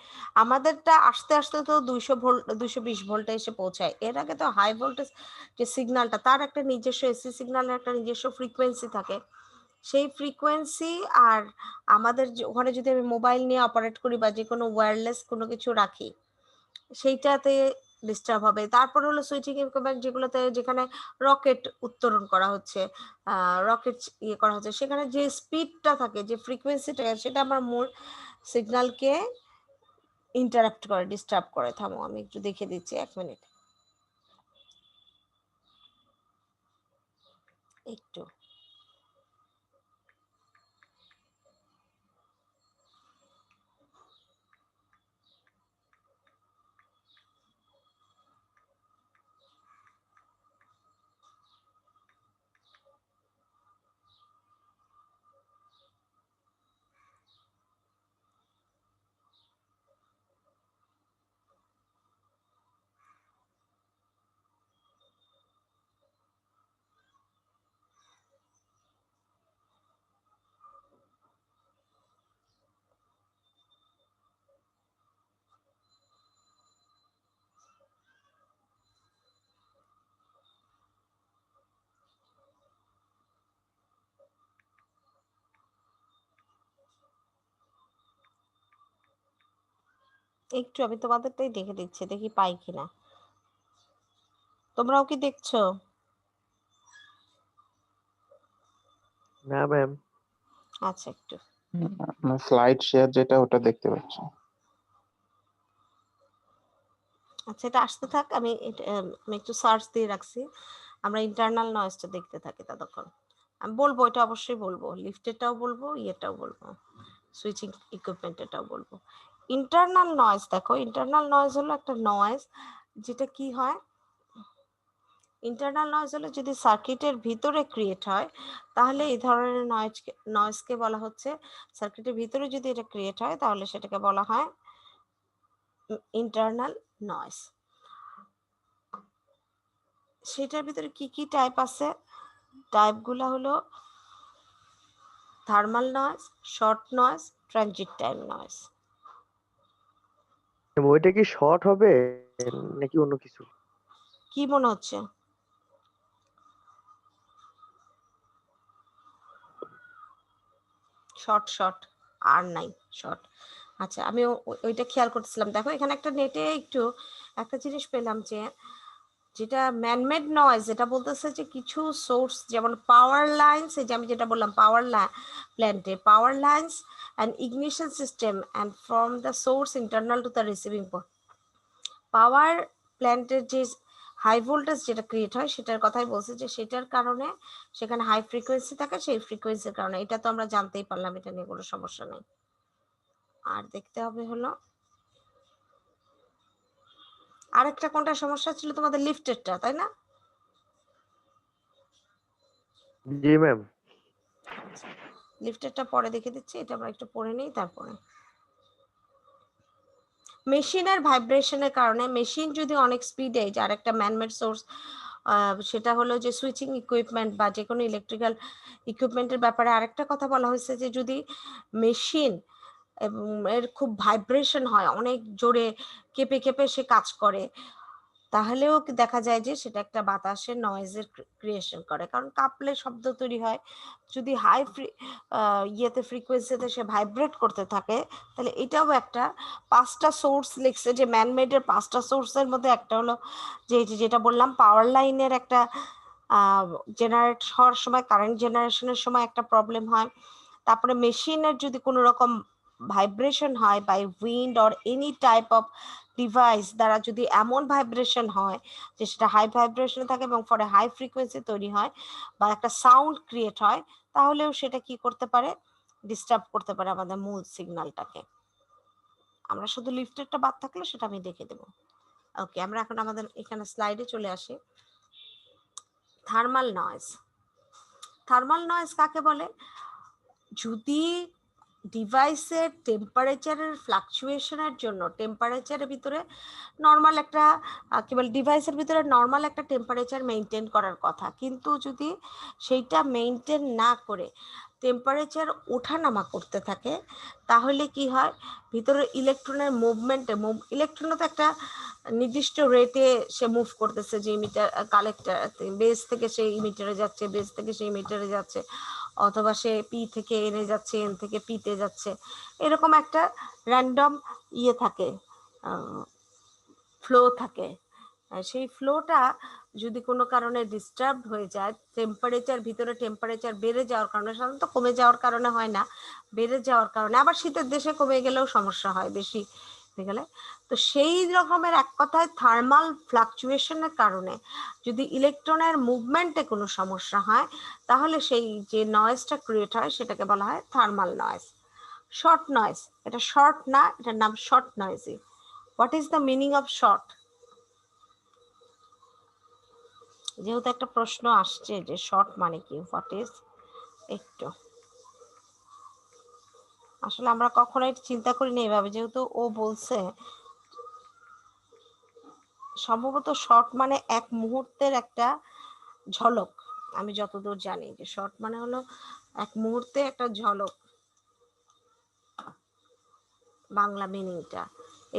আমাদেরটা আস্তে আস্তে তো 220 ভোল্টে এসে পৌঁছায়। এর আগে তো হাই ভোল্টেজ যে সিগন্যালটা, তার একটা নিজস্ব এসি সিগন্যালের একটা নিজস্ব ফ্রিকোয়েন্সি থাকে। সেই ফ্রিকোয়েন্সি আর আমাদের ওখানে যদি আমি মোবাইল নিয়ে অপারেট করি বা যে কোনো ওয়্যারলেস কোনো কিছু রাখি, সেইটাতে ডিস্টার্ব হবে। তারপর হলো সুইচিং ইকুইপমেন্ট যেগুলোতে, যেখানে রকেট উত্তোলন করা হচ্ছে, রকেট ইয়ে করা হচ্ছে, সেখানে যে স্পিডটা থাকে, যে ফ্রিকোয়েন্সিটা, সেটা আমার মূল সিগন্যালকে ইন্টারাপ্ট করে, ডিস্টার্ব করে। থামো, আমি একটু দেখে দিচ্ছি, 1 মিনিট একটু। একটু আমি তোমাদেরটাই দেখে দিচ্ছি, দেখি পাই কিনা। তোমরাও কি দেখছো? না ম্যাম। আচ্ছা, একটু। স্লাইড শেয়ার যেটা ওটা দেখতে পাচ্ছি। আচ্ছা, এটা আসতে থাক। আমি একটু সার্চ দিয়ে রাখছি। আমরা ইন্টারনাল নয়েজটা দেখতে থাকি ততক্ষণ। আমি বলবো, এটা অবশ্যই বলবো, লিফটেরটাও বলবো, ইয়েটাও বলবো, সুইচিং ইকুইপমেন্টেরটাও বলবো। ইন্টারনাল নয়েজ, দেখো, ইন্টারনাল নয়েজ হলো একটা নয়েজ যেটা কি হয়, ইন্টারনাল নয়েজ হলো যদি সার্কিটের ভিতরে ক্রিয়েট হয়, তাহলে এই ধরনের নয়েজকে বলা হচ্ছে, সার্কিটের ভিতরে যদি এটা ক্রিয়েট হয় তাহলে সেটাকে বলা হয় ইন্টারনাল নয়েজ। সেটার ভিতরে কি কি টাইপ আছে? টাইপগুলো হলো thermal noise, shot noise, transit time noise. ওইটা কি শর্ট হবে নাকি অন্য কিছু? কি মনে হচ্ছে? শর্ট আর নাই শর্ট। আচ্ছা, আমি ওইটা খেয়াল করতেছিলাম। দেখো, এখানে একটা নেটে একটু একটা জিনিস পেলাম, যেটা ম্যানমেড নয়েজ, যেটা বলতেছে যে কিছু সোর্স, যেমন পাওয়ার লাইন্স, এই যে আমি যেটা বললাম, প্ল্যান্টে power lines and ignition system and from the source internal to the receiving point. Power প্ল্যান্টের যে হাই ভোল্টেজ যেটা ক্রিয়েট হয় সেটার কথাই বলছে, যে সেটার কারণে সেখানে হাই ফ্রিকোয়েন্সি থাকে, সেই ফ্রিকোয়েন্সির কারণে। এটা তো আমরা জানতেই পারলাম, এটা নিয়ে কোনো সমস্যা নেই। আর দেখতে হবে হলো আরেকটা, কোনটা সমস্যা ছিল তোমাদের? লিফটেরটা, তাই না? জি ম্যাম। লিফটেরটা পরে দেখে দিচ্ছি, এটা আমরা একটু পড়ে নিই তারপরে। মেশিনের ভাইব্রেশনের কারণে, মেশিন যদি অনেক স্পিডে, যার একটা ম্যানমেড সোর্স, সেটা হলো যে সুইচিং ইকুইপমেন্ট বা যে কোনো ইলেকট্রিক্যাল ইকুইপমেন্টের ব্যাপারে আরেকটা কথা বলা হয়েছে, যে যদি মেশিন এবং এর খুব ভাইব্রেশন হয়, অনেক জোরে কেঁপে কেঁপে সে কাজ করে, তাহলেও দেখা যায় যে সেটা একটা বাতাসের নয়েজের ক্রিয়েশন করে, কারণ কাঁপলে শব্দ তৈরি হয়। যদি হাই ইয়েতে ফ্রিকোয়েন্সিতে সে ভাইব্রেট করতে থাকে, তাহলে এটাও একটা 5টা সোর্স লিখছে যে ম্যানমেডের 5টা সোর্সের মধ্যে একটা হলো যেটা বললাম পাওয়ার লাইনের একটা জেনারেট হওয়ার সময়, কারেন্ট জেনারেশনের সময় একটা প্রবলেম হয়। তারপরে মেশিনের যদি কোনো রকম ভাইব্রেশন হয় by wind or any type of device দ্বারা যদি এমন ভাইব্রেশন হয় যে সেটা হাই ভাইব্রেশনে থাকে এবং ফলে হাই ফ্রিকোয়েন্সি তৈরি হয় বা একটা সাউন্ড ক্রিয়েট হয়, তাহলেও সেটা কি করতে পারে, ডিস্টার্ব করতে পারে আমাদের মূল সিগন্যালটাকে। আমরা শুধু লিফটেরটা বাদ থাকলে সেটা আমি দেখে দেবো। ওকে, আমরা এখন আমাদের এখানে স্লাইডে চলে আসি। Thermal noise. থার্মাল নয়েজ কাকে বলে? যদি ডিভাইসের টেম্পারেচারের ফ্লাকচুয়েশনের জন্য, টেম্পারেচারের ভিতরে নর্মাল একটা কি বলে, ডিভাইসের ভিতরে নর্মাল একটা টেম্পারেচার মেনটেন করার কথা, কিন্তু যদি সেইটা মেনটেন না করে টেম্পারেচার ওঠানামা করতে থাকে, তাহলে কি হয়, ভিতরের ইলেকট্রনের মুভমেন্টে, ইলেকট্রনও তো একটা নির্দিষ্ট রেটে সে মুভ করতেছে, যে ইমিটার কালেক্টর বেস থেকে সেই ইমিটারে যাচ্ছে, বেস থেকে সেই ইমিটারে যাচ্ছে, অথবা সে পি থেকে এনে যাচ্ছে, এন থেকে পিতে যাচ্ছে, এরকম একটা র্যান্ডম ইয়ে থাকে, ফ্লো থাকে। সেই ফ্লোটা যদি কোনো কারণে ডিস্টার্ব হয়ে যায়, টেম্পারেচার, ভিতরে টেম্পারেচার বেড়ে যাওয়ার কারণে, সাধারণত কমে যাওয়ার কারণে হয় না, বেড়ে যাওয়ার কারণে, আবার শীতের দেশে কমে গেলেও সমস্যা হয় বেশি হয়ে গেলে। তো সেই রকমের এক কথায় থার্মাল ফ্লাকচুয়েশনের কারণে যদি ইলেকট্রনের মুভমেন্টে কোনো সমস্যা হয়, তাহলে সেই যে নয়েজটা ক্রিয়েট হয় সেটাকে বলা হয় থার্মাল নয়েজ। শর্ট নয়েজ, এটা শর্ট না, এটার নাম short noisy. What is the meaning of short? যেহেতু একটা প্রশ্ন আসছে যে শর্ট মানে কি, হোয়াট ইজ, একটু আসলে আমরা কখনোই চিন্তা করিনি এভাবে, যেহেতু ও বলছে সম্ভবত শর্ট মানে এক মুহূর্তের একটা ঝলক। আমি যতদূর জানি যে শর্ট মানে হলো এক মুহূর্তে একটা ঝলক, বাংলা মিনিংটা।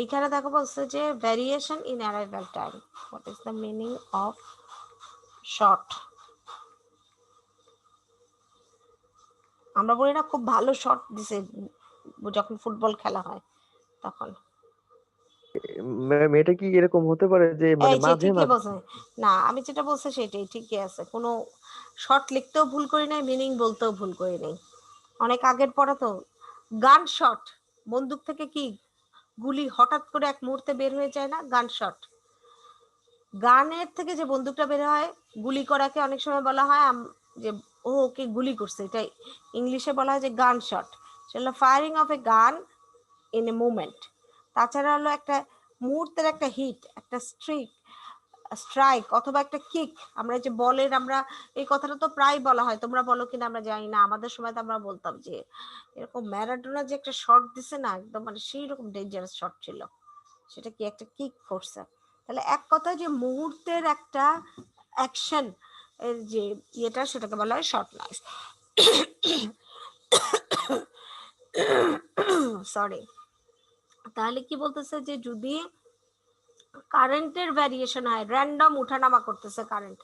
এইখানে দেখো বলছে যে variation in arrival time. What is the meaning of short? আমরা বলি না খুব ভালো শট দিছে যখন ফুটবল খেলা হয় তখন। ম্যাম এটা কি এরকম হতে পারে যে মানে এই যে মাঝে ঠিকই মাঝে বলছে, না আমি যেটা বলছি সেটাই ঠিকই আছে, কোনো শর্ট লিখতেও ভুল করি নাই, মিনিং বলতেও ভুল করি নাই। অনেক আগের পড়া তো। গান শট, বন্দুক থেকে কি গুলি হঠাৎ করে এক মুহূর্তে বের হয়ে যায় না, গান শট। গানের থেকে যে বন্দুকটা বের হয়, গুলি করাকে অনেক সময় বলা হয় যে ও ওকে গুলি করছে, এটাই ইংলিশে বলা হয় যে গান শট। সেটা ফায়ারিং অফ এ গান ইন এ মুভমেন্ট। তাছাড়া হলো একটা মুহূর্তের একটা হিট, একটা স্ট্রাইক অথবা একটা কিক। আমরা যে বলের, আমরা এই কথাটা তো প্রায় বলা হয়, তোমরা বলো কিনা আমরা জানি না, আমাদের সময় তো আমরা বলতাম যে এরকম ম্যারাডোনা যে একটা শট দিছে না, একদম মানে সেই রকম ডেঞ্জারাস শট ছিল, সেটা কি একটা কিক করছে। তাহলে এক কথায় যে মুহূর্তের একটা অ্যাকশন এর যে ইয়েটা, সেটাকে বলা হয় শর্ট নয়েজ। সরি। তাহলে কি বলতেছে যে যদি কারেন্টের ভ্যারিয়েশন হয়, র্যান্ডম উঠানামা করতেছে কারেন্ট,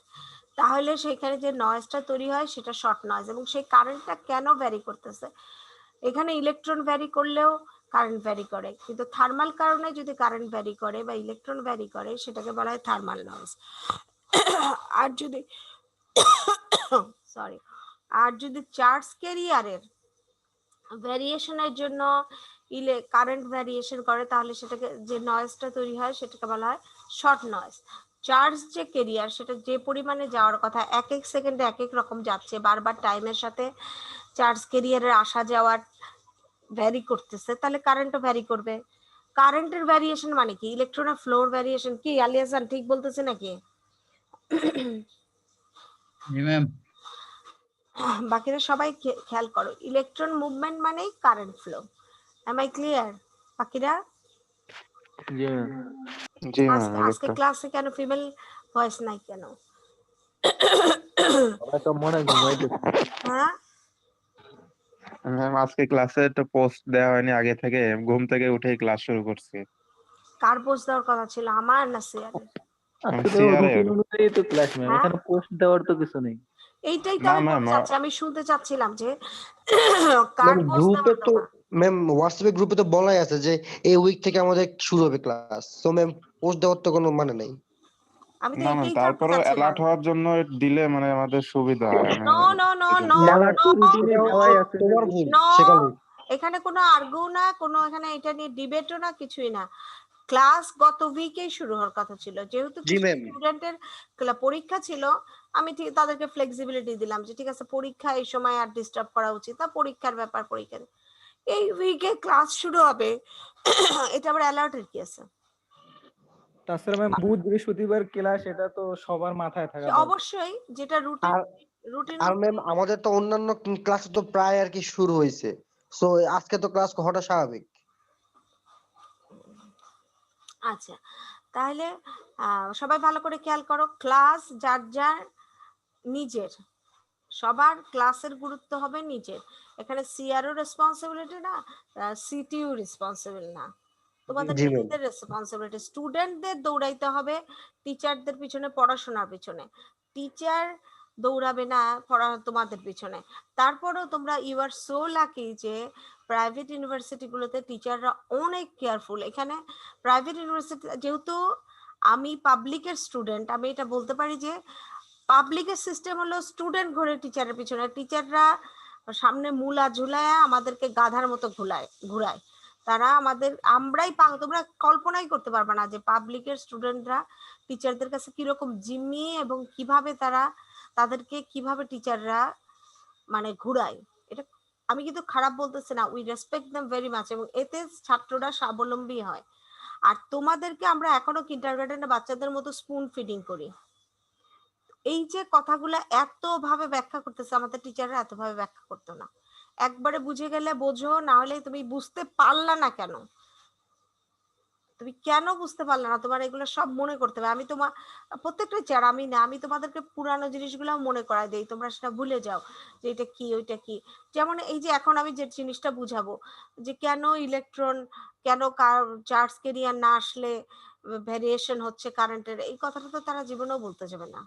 তাহলে সেখানে যে নয়েজটা তৈরি হয় সেটা শর্ট নয়েজ। এবং সেই কারেন্টটা কেন ভ্যারি করতেছে, এখানে ইলেকট্রন ভ্যারি করলেও কারেন্ট ভ্যারি করে, কিন্তু থার্মাল কারণে যদি কারেন্ট ভ্যারি করে বা ইলেকট্রন ভ্যারি করে, সেটাকে বলা হয় থার্মাল নয়েজ। আর যদি সরি, আর যদি চার্জ ক্যারিয়ারের ভ্যারিয়েশনের জন্য কারেন্ট ভ্যারিয়েশন করে, তাহলে সেটাকে যে নয়েজটা তৈরি হয় সেটাকে বলা হয় শর্ট নয়েজ। চার্জ যে ক্যারিয়ার, সেটা যে পরিমাণে যাওয়ার কথা, এক এক সেকেন্ডে এক এক রকম যাচ্ছে, বারবার টাইমের সাথে চার্জ ক্যারিয়ারের আসা যাওয়ার ভ্যারি করতেছে, তাহলে কারেন্টও ভ্যারি করবে। কারেন্টের ভ্যারিয়েশন মানে কি, ইলেকট্রনের ফ্লোর ভ্যারিয়েশন। কি আলিয়াসান ঠিক বলতেছে নাকি? জি ম্যাম। বাকিরা সবাই খেয়াল করো, ইলেকট্রন মুভমেন্ট মানেই current flow. Am I clear বাকিরা? জি ম্যাম আজকে ক্লাসে কেন ফিমেল ভয়েস নাই কেন? সবাই তো মনে ঘুমাইতেছে। হ্যাঁ ম্যাম আজকে ক্লাসে একটা পোস্ট দেওয়া হয়নি আগে থেকে, ঘুম থেকে উঠেই ক্লাস শুরু করছি। কার পোস্ট দেওয়ার কথা ছিল, আমার না সিয়ারের? আজকে তো সিআর রুটিন এর। অনুযায়ী তো ক্লাস ম্যাম, হ্যাঁ, এখানে পোস্ট দেওয়ার তো কিছু নেই। এইটাই তো না আমি ম্যাম, বলতে চাচ্ছি, আমি শুনতে চাচ্ছিলাম যে কার ম্যাম পোস্ট গ্রুপে দেওয়ার তো কথা। ম্যাম হোয়াটসঅ্যাপে গ্রুপে তো বলাই আছে যে এই উইক থেকে আমাদের শুরু হবে ক্লাস, তো ম্যাম পোস্ট দেওয়ার তো কোনো মানে নেই। আমি তো না ম্যাম, এটাই জানতে তারপরেও চাচ্ছিলাম। অ্যালার্ট হওয়ার জন্য দিলে মানে আমাদের সুবিধা হয়। No no no no alert তো রুটিনে এটা দেওয়াই হচ্ছে আছে যে তোমার ভুল নো, শেখানো। এখানে কোনো আর্গুও না, কোনো এখানে এটা নিয়ে ডিবেটও না, কিছুই না। ক্লাস গত উইকেই শুরু হওয়ার কথা ছিল, যেহেতু জি কিছু ম্যাম। স্টুডেন্টের পরীক্ষা ছিল, আমি ঠিক তাদেরকে ফ্লেক্সিবিলিটি দিলাম যে ঠিক আছে পরীক্ষা এই সময় আর ডিস্টার্ব করা উচিত না, পরীক্ষার ব্যাপার পরীক্ষা এই উইকে ক্লাস শুরু হবে এটা আবার অ্যালার্টের কি আছে? তাছাড়া ম্যাম বুধ বৃহস্পতিবার ক্লাস, এটা তো সবার মাথায় থাকা দরকার। অবশ্যই যেটা রুটিন আর রুটিন আর ম্যাম আমাদের তো অন্যান্য ক্লাস তো প্রায় আর কি শুরু হয়েছে, সো আজকে তো ক্লাস হওয়াটা স্বাভাবিক। আচ্ছা, তাহলে সবাই ভালো করে খেয়াল করো, ক্লাস যার যার নিজের, সবার ক্লাসের গুরুত্ব হবে নিজের। এখানে সিআরও রেসপন্সিবিলিটি না, সিটিও রেসপন্সিবল না, তোমাদের জি ম্যাম। নিজেদের রেসপন্সিবিলিটি। স্টুডেন্টদের দৌড়াইতে হবে টিচারদের পিছনে, পড়াশোনার পিছনে। টিচার দৌড়াবে না পড়া তোমাদের পিছনে। তারপরেও তোমরা ইউ আর সো লাকি যে প্রাইভেট ইউনিভার্সিটিগুলোতে টিচাররা অনেক কেয়ারফুল। এখানে প্রাইভেট ইউনিভার্সিটি, যেহেতু আমি পাবলিকের স্টুডেন্ট, আমি এটা বলতে পারি যে পাবলিকের সিস্টেম হলো স্টুডেন্ট ঘোরে টিচারের পিছনে, টিচাররা সামনে মূলা ঝুলায় আমাদেরকে গাধার মতো ঘুরায়। তারা আমাদের, তোমরা কল্পনাই করতে পারবে না যে পাবলিকের স্টুডেন্টরা টিচারদের কাছে কিরকম জিম্মি, এবং কিভাবে তাদেরকে কিভাবে টিচাররা মানে ঘুরায়। এটা আমি কিন্তু খারাপ বলতেছি না, we respect them very much, এবং এতে ছাত্ররা স্বাবলম্বী হয়। আর তোমাদেরকে আমরা এখনো কিন্ডারগার্টেনে বাচ্চাদের মতো স্পুন ফিডিং করি। এই যে কথাগুলো এত ভাবে ব্যাখ্যা করতেছে, আমাদের টিচাররা এত ভাবে ব্যাখ্যা করতো না। একবারে বুঝে গেলে বোঝো, না হলে তুমি বুঝতে পারলা না কেন, তুমি কেন বুঝতে পারলে না, তোমার এগুলো সব মনে করতে হবে। আমি তোমার প্রত্যেকটা টিচার, আমি না, আমি তোমাদেরকে পুরানো জিনিসগুলো মনে করাই দেই, তোমরা সেটা ভুলে যাও যে এটা কি ওইটা কি। যেমন এই যে এখন আমি যে জিনিসটা বুঝাবো যে কেন ইলেকট্রন, কেন চার্জ ক্যারিয়ার না আসলে ভ্যারিয়েশন হচ্ছে কারেন্টের, এই কথাটা তো তারা জীবনেও বলতে যাবে না।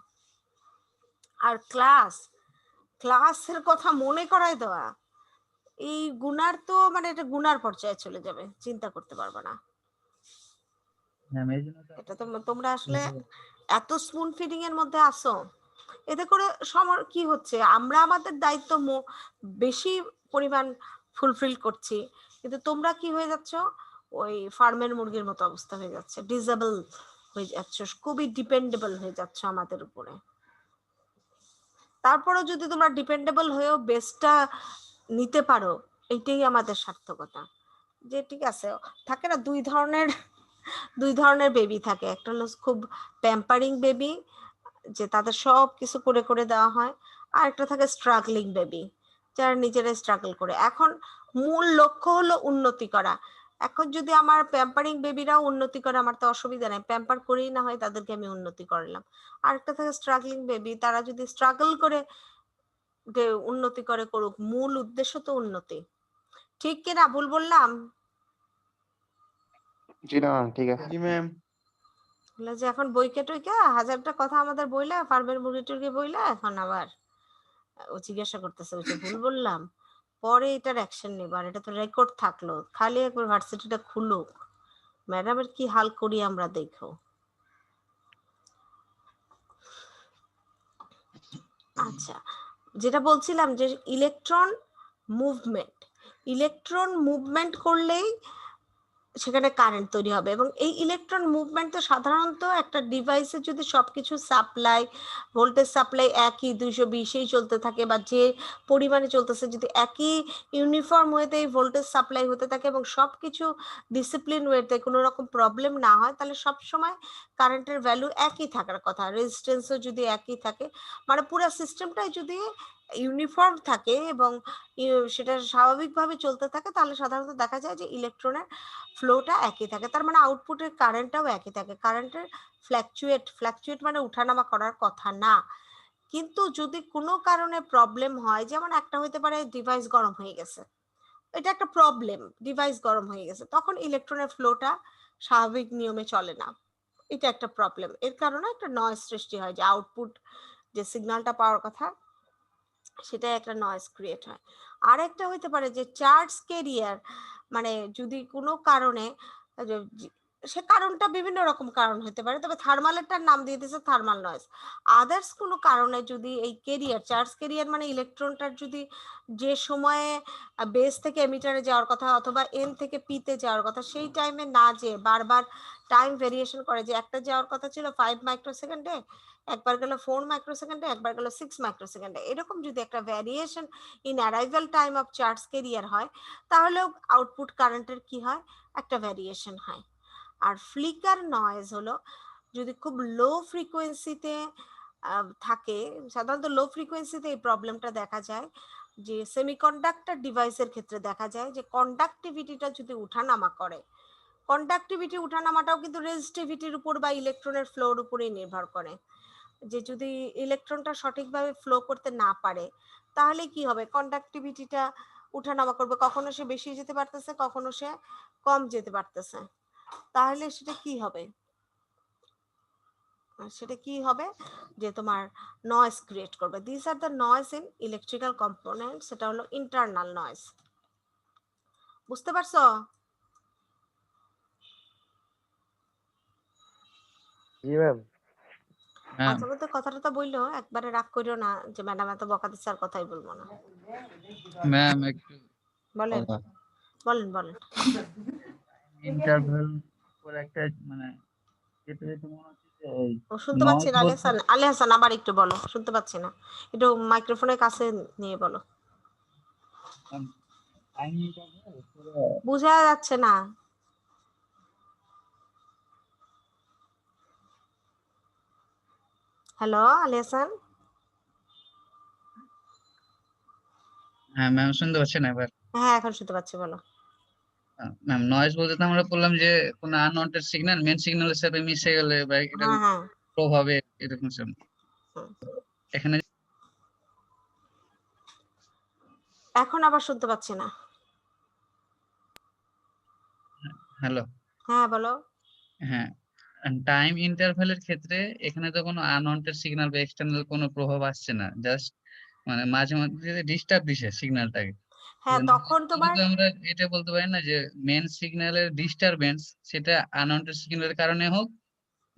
আর ক্লাসের কথা মনে করাই দেওয়া, এই গুনার তো মানে এটা গুনার পর্যায়ে চলে যাবে, চিন্তা করতে পারবে না। ম্যাম এই জন্য তো এটা তো তোমরা আসলে আপনাদের এত স্পুন ফিডিং এর মধ্যে আসো, এতে করে কি হচ্ছে, আমরা আমাদের দায়িত্ব বেশি পরিমাণ ফুলফিল করছি, কিন্তু তোমরা কি হয়ে যাচ্ছ, ওই ফার্মের মুরগির মতো অবস্থা হয়ে যাচ্ছে, ডিসেবল হয়ে যাচ্ছ, খুবই ডিপেন্ডেবল হয়ে যাচ্ছ আমাদের উপরে। তারপরেও যদি তোমরা ডিপেন্ডেবল হয়েও বেস্টটা নিতে পারো, এইটাই আমাদের সার্থকতা। যে ঠিক আছে, থাকে না দুই ধরনের বেবি থাকে, একটা হলো খুব প্যাম্পারিং বেবি, যে তাদের সব কিছু করে করে দেওয়া হয়, আর একটা থাকে স্ট্রাগলিং বেবি, যারা নিজেরাই স্ট্রাগল করে। এখন মূল লক্ষ্য হলো উন্নতি করা। এখন যদি আমার প্যাম্পারিং বেবিরাও উন্নতি করে, আমার তো অসুবিধা নেই, প্যাম্পার করেই না হয় তাদেরকে আমি উন্নতি করলাম। আর একটা থাকে স্ট্রাগলিং বেবি, তারা যদি স্ট্রাগল করে উন্নতি করে, করুক, মূল উদ্দেশ্য তো উন্নতি। ঠিক কিনা, ভুল বললাম? জি না ম্যাম, ঠিক আছে। জি ম্যাম। যে এখন বইকে টইকে হাজারটা কথা আমাদের বইলা, ফার্মের মুরগি টুরগি বইলা, এখন আবার ও জিজ্ঞাসা করতেছে ওই যে ভুল বললাম, পরে এটার অ্যাকশন নেবার, এটা তো রেকর্ড থাকলো, খালি একবার ভার্সিটিটা খুলুক, ম্যাডামের কি হাল করি আমরা দেখো। আচ্ছা, যেটা বলছিলাম যে ইলেকট্রন মুভমেন্ট করলেই সেখানে কারেন্ট তৈরি হবে, এবং এই ইলেকট্রন মুভমেন্ট তো সাধারণত একটা ডিভাইসে যদি সবকিছু সাপ্লাই, ভোল্টেজ সাপ্লাই একই 220-এই চলতে থাকে, বা যে পরিমাণে চলতেছে, যদি একই ইউনিফর্ম ওয়েতে এই ভোল্টেজ সাপ্লাই হতে থাকে এবং সবকিছু ডিসিপ্লিন ওয়েতে, কোনো রকম প্রবলেম না হয়, তাহলে সবসময় কারেন্টের ভ্যালু একই থাকার কথা, রেজিস্ট্যান্সও যদি একই থাকে, মানে পুরো সিস্টেমটাই যদি ইউনিফর্ম থাকে এবং সেটা স্বাভাবিকভাবে চলতে থাকে, তাহলে সাধারণত দেখা যায় যে ইলেকট্রনের ফ্লোটা একই থাকে, তার মানে আউটপুটের কারেন্টটাও একই থাকে। কারেন্টের ফ্ল্যাকচুয়েট মানে উঠানামা করার কথা না। কিন্তু যদি কোনো কারণে প্রবলেম হয়, যেমন একটা হতে পারে ডিভাইস গরম হয়ে গেছে, এটা একটা প্রবলেম, ডিভাইস গরম হয়ে গেছে, তখন ইলেকট্রনের ফ্লোটা স্বাভাবিক নিয়মে চলে না, এটা একটা প্রবলেম। এর কারণে একটা নয়েজ সৃষ্টি হয়, যে আউটপুট যে সিগন্যালটা পাওয়ার কথা সেটা একটা নয়েজ ক্রিয়েট হয়। আর একটা হইতে পারে যে চার্জ ক্যারিয়ার, মানে যদি কোনো কারণে সে কারণটা বিভিন্ন রকম কারণ হতে পারে, তবে থার্মালেরটার নাম দিয়ে দিয়েছে থার্মাল নয়েজ। আদার্স কোনো কারণে যদি এই ক্যারিয়ার, চার্জ ক্যারিয়ার মানে ইলেকট্রনটার যদি যে সময়ে বেস থেকে এমিটারে যাওয়ার কথা অথবা এন থেকে পিতে যাওয়ার কথা সেই টাইমে না যেয়ে বারবার টাইম ভেরিয়েশন করে, যে একটা যাওয়ার কথা ছিল 5 মাইক্রোসেকেন্ডে, একবার গেল 4 মাইক্রোসেকেন্ডে, একবার গেল 6 মাইক্রোসেকেন্ডে, এরকম যদি একটা variation in arrival time of charge carrier হয়, তাহলেও আউটপুট কারেন্টের কি হয়, একটা ভ্যারিয়েশন হয়। আর ফ্লিকার নয়েজ হলো যদি খুব লো ফ্রিকোয়েন্সিতে থাকে, সাধারণত লো ফ্রিকোয়েন্সিতে এই প্রবলেমটা দেখা যায়, যে সেমিকন্ডাক্টর ডিভাইসের ক্ষেত্রে দেখা যায় যে কন্ডাক্টিভিটিটা যদি উঠানামা করে, কন্ডাক্টিভিটি উঠানামাটাও কিন্তু রেজিস্টিভিটির উপর বা ইলেকট্রনের ফ্লোর উপরেই নির্ভর করে, যে যদি ইলেকট্রনটা সঠিকভাবে ফ্লো করতে না পারে তাহলে কি হবে, কন্ডাক্টিভিটিটা উঠানামা করবে, কখনো সে বেশি যেতে পারতেছে, কখনো সে কম যেতে পারতেছে, তাহলে সেটা কি হবে, যে তোমার নয়েজ ক্রিয়েট করবে। This are the noise in electrical component, সেটা হলো ইন্টারনাল নয়েজ। বুঝতে পারছো? জি ম্যাম। ম্যাম আচ্ছা, বলতে কথাটা তো বললো, একবারে রাগ করিও না যে ম্যাডাম এত বকা দিচ্ছে আর কথাই বলবো না। ম্যাম একটু বলেন বলেন বলেন। ইন্টারভেল পরে একটা মানে যেটা যেটা মনে হচ্ছে যে এই ও শুনতে পাচ্ছি নয়েজ না, বলতে আলে হাসান আবার একটু বলো, শুনতে পাচ্ছি না, একটু মাইক্রোফোনের কাছে নিয়ে বলো, টাইম ইন্টারভেল পুরো বোঝা যাচ্ছে না। হ্যালো আলে হাসান। হ্যাঁ ম্যাম শুনতে পাচ্ছেন এবার? হ্যাঁ এখন শুনতে পাচ্ছি, বলো। ম্যাম নয়েজ বলতে তো আমরা বললাম যে কোনো আনওয়ান্টেড সিগন্যাল মেন সিগন্যালের সাথে মিশে গেলে বা এটা হ্যাঁ হ্যাঁ প্রভাবে এরকম সব। হুম। এখানে এখন আবার শুনতে পাচ্ছি না। হ্যালো, হ্যাঁ বলো। হ্যাঁ টাইম ইন্টারভ্যালের ক্ষেত্রে এখানে তো কোনো আনওয়ান্টেড সিগন্যাল বা এক্সটার্নাল কোনো প্রভাব আসছে না, জাস্ট মানে মাঝে মাঝে ডিস্টার্ব দিছে সিগন্যালটাকে। হ্যাঁ তখন তোমার কিন্তু আমরা এটা বলতে পারি না যে মেন সিগন্যালের ডিস্টারবেন্স সেটা আনওয়ান্টেড সিগন্যালের কারণে হোক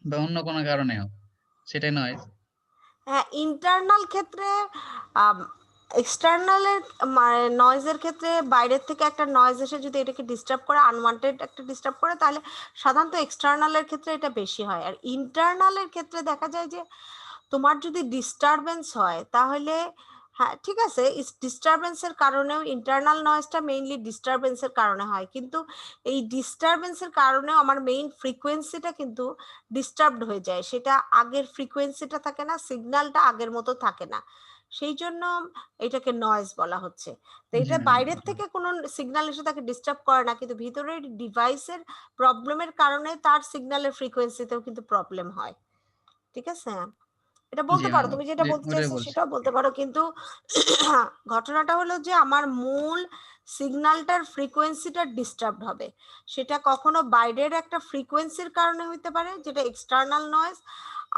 বা অন্য কোনো কারণে হোক, সেটাই নয়। হ্যাঁ ইন্টারনাল ক্ষেত্রে এক্সটার্নালের নয়েজের ক্ষেত্রে বাইরের থেকে একটা নয়েজ এসে যদি এটাকে ডিস্টার্ব করে, আনওয়ান্টেড একটা ডিস্টার্ব করে, তাহলে সাধারণত এক্সটার্নালের ক্ষেত্রে এটা বেশি হয়। আর ইন্টারনালের ক্ষেত্রে দেখা যায় যে তোমার যদি ডিস্টারবেন্স হয় তাহলে হ্যাঁ ঠিক আছে, ডিস্টারবেন্সের কারণেও ইন্টারনাল নয়েজটা মেইনলি ডিস্টারবেন্সের কারণে হয়, কিন্তু এই ডিস্টারবেন্সের কারণেও আমার মেইন ফ্রিকোয়েন্সিটা কিন্তু ডিস্টার্বড হয়ে যায়, সেটা আগের ফ্রিকোয়েন্সিটা থাকে না, সিগন্যালটা আগের মতো থাকে না, সেই জন্য এটাকে নয়েজ বলা হচ্ছে। তো জি এটা ম্যাম। বাইরের থেকে কোনো সিগন্যাল এসে তাকে ডিস্টার্ব করে না, কিন্তু ভিতরের ডিভাইসের প্রবলেমের কারণে তার সিগন্যালের ফ্রিকোয়েন্সিতেও কিন্তু প্রবলেম হয়। ঠিক আছে, এটা জি বলতে পারো, ম্যাম তুমি যেটা বলতে ওটাই চাইছো বলছি। সেটাও বলতে পারো, কিন্তু ঘটনাটা হলো যে আমার মূল সিগন্যালটার ফ্রিকোয়েন্সিটা ডিস্টার্বড হবে, সেটা কখনো বাইরের একটা ফ্রিকোয়েন্সির কারণে হতে পারে যেটা এক্সটার্নাল নয়েজ,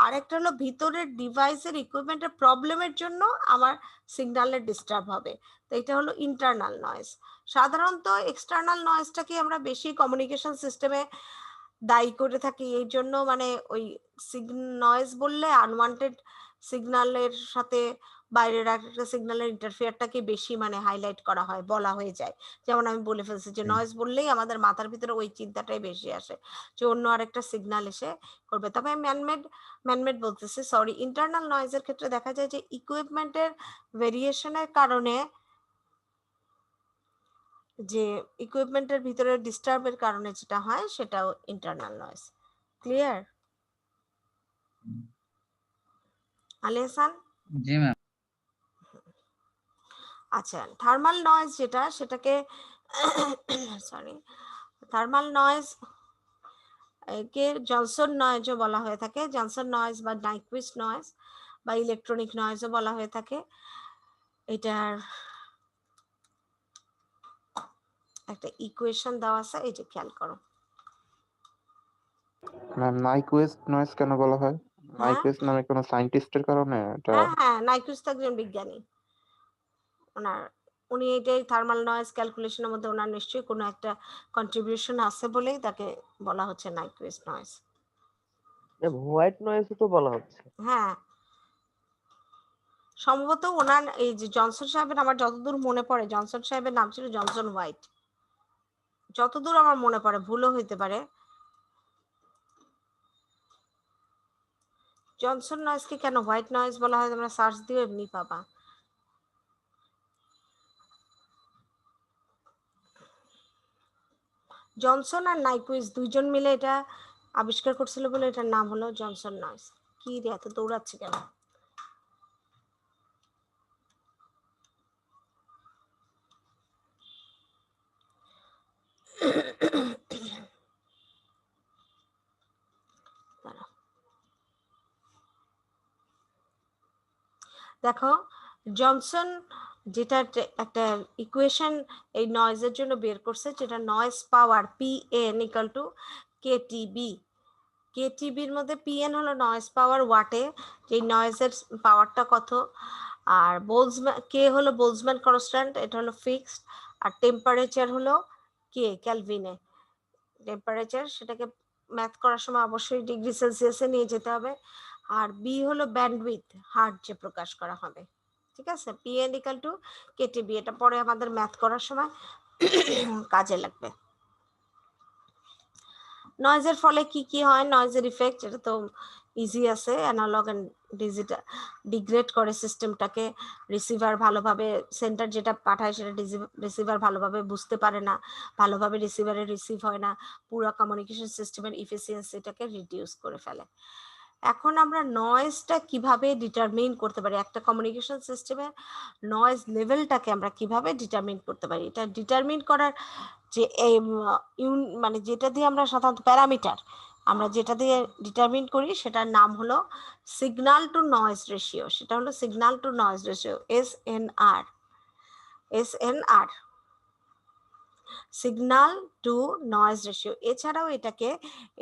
আর একটা হলো ভিতরের ডিভাইসের ইকুইপমেন্টের প্রবলেমের জন্য আমার সিগন্যালের ডিস্টার্ব হবে, তো এটা হলো ইন্টারনাল নয়েজ। সাধারণত এক্সটার্নাল নয়েজটাকে আমরা বেশি কমিউনিকেশন সিস্টেমে দায়ী করে থাকি, এই জন্য মানে ওই নয়েজ বললে আনওয়ান্টেড সিগন্যালের সাথে বাইরের একটা সিগন্যালের ইন্টারফেয়ারটাকে বেশি মানে হাইলাইট করা হয়, বলা হয়ে যায়। যেমন আমি বলে ফেলছি যে নয়েজ বললেই আমাদের মাথার ভিতরে ওই চিন্তাটাই বেশি আসে, যে অন্য আরেকটা সিগন্যাল এসে করবে। তবে ম্যানমেড বলতেছি, সরি, ইন্টারনাল নয়েজের ক্ষেত্রে দেখা যায় যে ইকুইপমেন্টের ভেরিয়েশনের কারণে, যে ইকুইপমেন্টের ভিতরে ডিস্টার্বের কারণে যেটা হয় সেটাও internal noise. Clear Ali Hasan? জি ম্যাম। আচ্ছা, থার্মাল নয়েজ যেটা, সেটাকে সরি, থার্মাল নয়েজ কে জনসন নয়েজও বলা হয়ে থাকে, জনসন নয়েজ বা নাইকুইস্ট নয়েজ। বা ইলেকট্রনিক নয়েজও বলা হয়ে থাকে। এটার একটা ইকুয়েশন দেওয়া আছে, এই যে খেয়াল করো। ম্যাম নাইকুইস্ট নয়েজ কেন বলা হয়? হ্যাঁ নাইকুইস্ট নামে কোনো সায়েন্টিস্টের কারণে এটা? হ্যাঁ নাইকুইস্ট একজন বিজ্ঞানী, উনি এটাই থার্মাল নয়েজ ক্যালকুলেশনের মধ্যে ওনার নিশ্চয়ই কোনো একটা কন্ট্রিবিউশন আছে বলেই তাকে বলা হচ্ছে নাইকুইস্ট নয়েজ। হোয়াইট নয়েজ তো বলা হচ্ছে। হ্যাঁ সম্ভবত ওনার এই যে জনসন সাহেবের, আমার যতদূর মনে পড়ে জনসন সাহেবের নাম ছিল জনসন হোয়াইট, যতদূর আমার মনে পড়ে, ভুলও হইতে পারে। জনসন নয়েজকে কেন হোয়াইট নয়েজ বলা হয় তোমরা সার্চ দিও, এমনি পাবা। জনসন আর নাইকুইজ দুইজন মিলে এটা আবিষ্কার করছিল বলে এটার নাম হলো জনসন নয়েজ। কি রে এত দৌড়াচ্ছে কেন? দেখো জনসন যেটা একটা ইকুয়েশন এই নয়েজের জন্য বের করছে, যেটা noise power PN equal to KTB। KTBর মধ্যে PN হলো নয়েজ পাওয়ার ওয়াটে, যে নয়েজের পাওয়ারটা কত, আর বোলজম্যান কে হলো বোলজম্যান কনস্ট্যান্ট, এটা হলো ফিক্সড, আর টেম্পারেচার হলো কে ক্যালভিনে টেম্পারেচার, সেটাকে ম্যাথ করার সময় অবশ্যই ডিগ্রি সেলসিয়াসে নিয়ে যেতে হবে। আর বি হলো ব্যান্ডউইথ, হার্টজে প্রকাশ করা হবে। ঠিক আছে, PN ইকুয়াল টু KTB, এটা পরে আমাদের ম্যাথ করার সময় কাজে লাগবে। নয়েজের ফলে কি কি হয়, নয়েজের ইফেক্ট, এটা তো ইজি আছে। অ্যানালগ এন্ড ডিজিটাল ডিগ্রেড করে সিস্টেমটাকে, রিসিভার ভালোভাবে, সেন্টার যেটা পাঠায় সেটা রিসিভার ভালোভাবে বুঝতে পারে না, ভালোভাবে রিসিভারে রিসিভ হয় না, পুরো কমিউনিকেশন সিস্টেমের ইফিসিয়েন্সিটাকে রিডিউস করে ফেলে। এখন আমরা নয়েজটা কিভাবে ডিটারমিন করতে পারি, একটা কমিউনিকেশন সিস্টেমের নয়েজ লেভেলটাকে আমরা কিভাবে ডিটারমিন করতে পারি, এটা ডিটারমিন করার যে মানে যেটা দিয়ে আমরা সাধারণত প্যারামিটার আমরা যেটা দিয়ে ডিটারমিন করি সেটার নাম হলো সিগন্যাল টু নয়েজ রেশিও। সেটা হলো signal to noise ratio, SNR। Signal to noise ratio. এছাড়াও এটাকে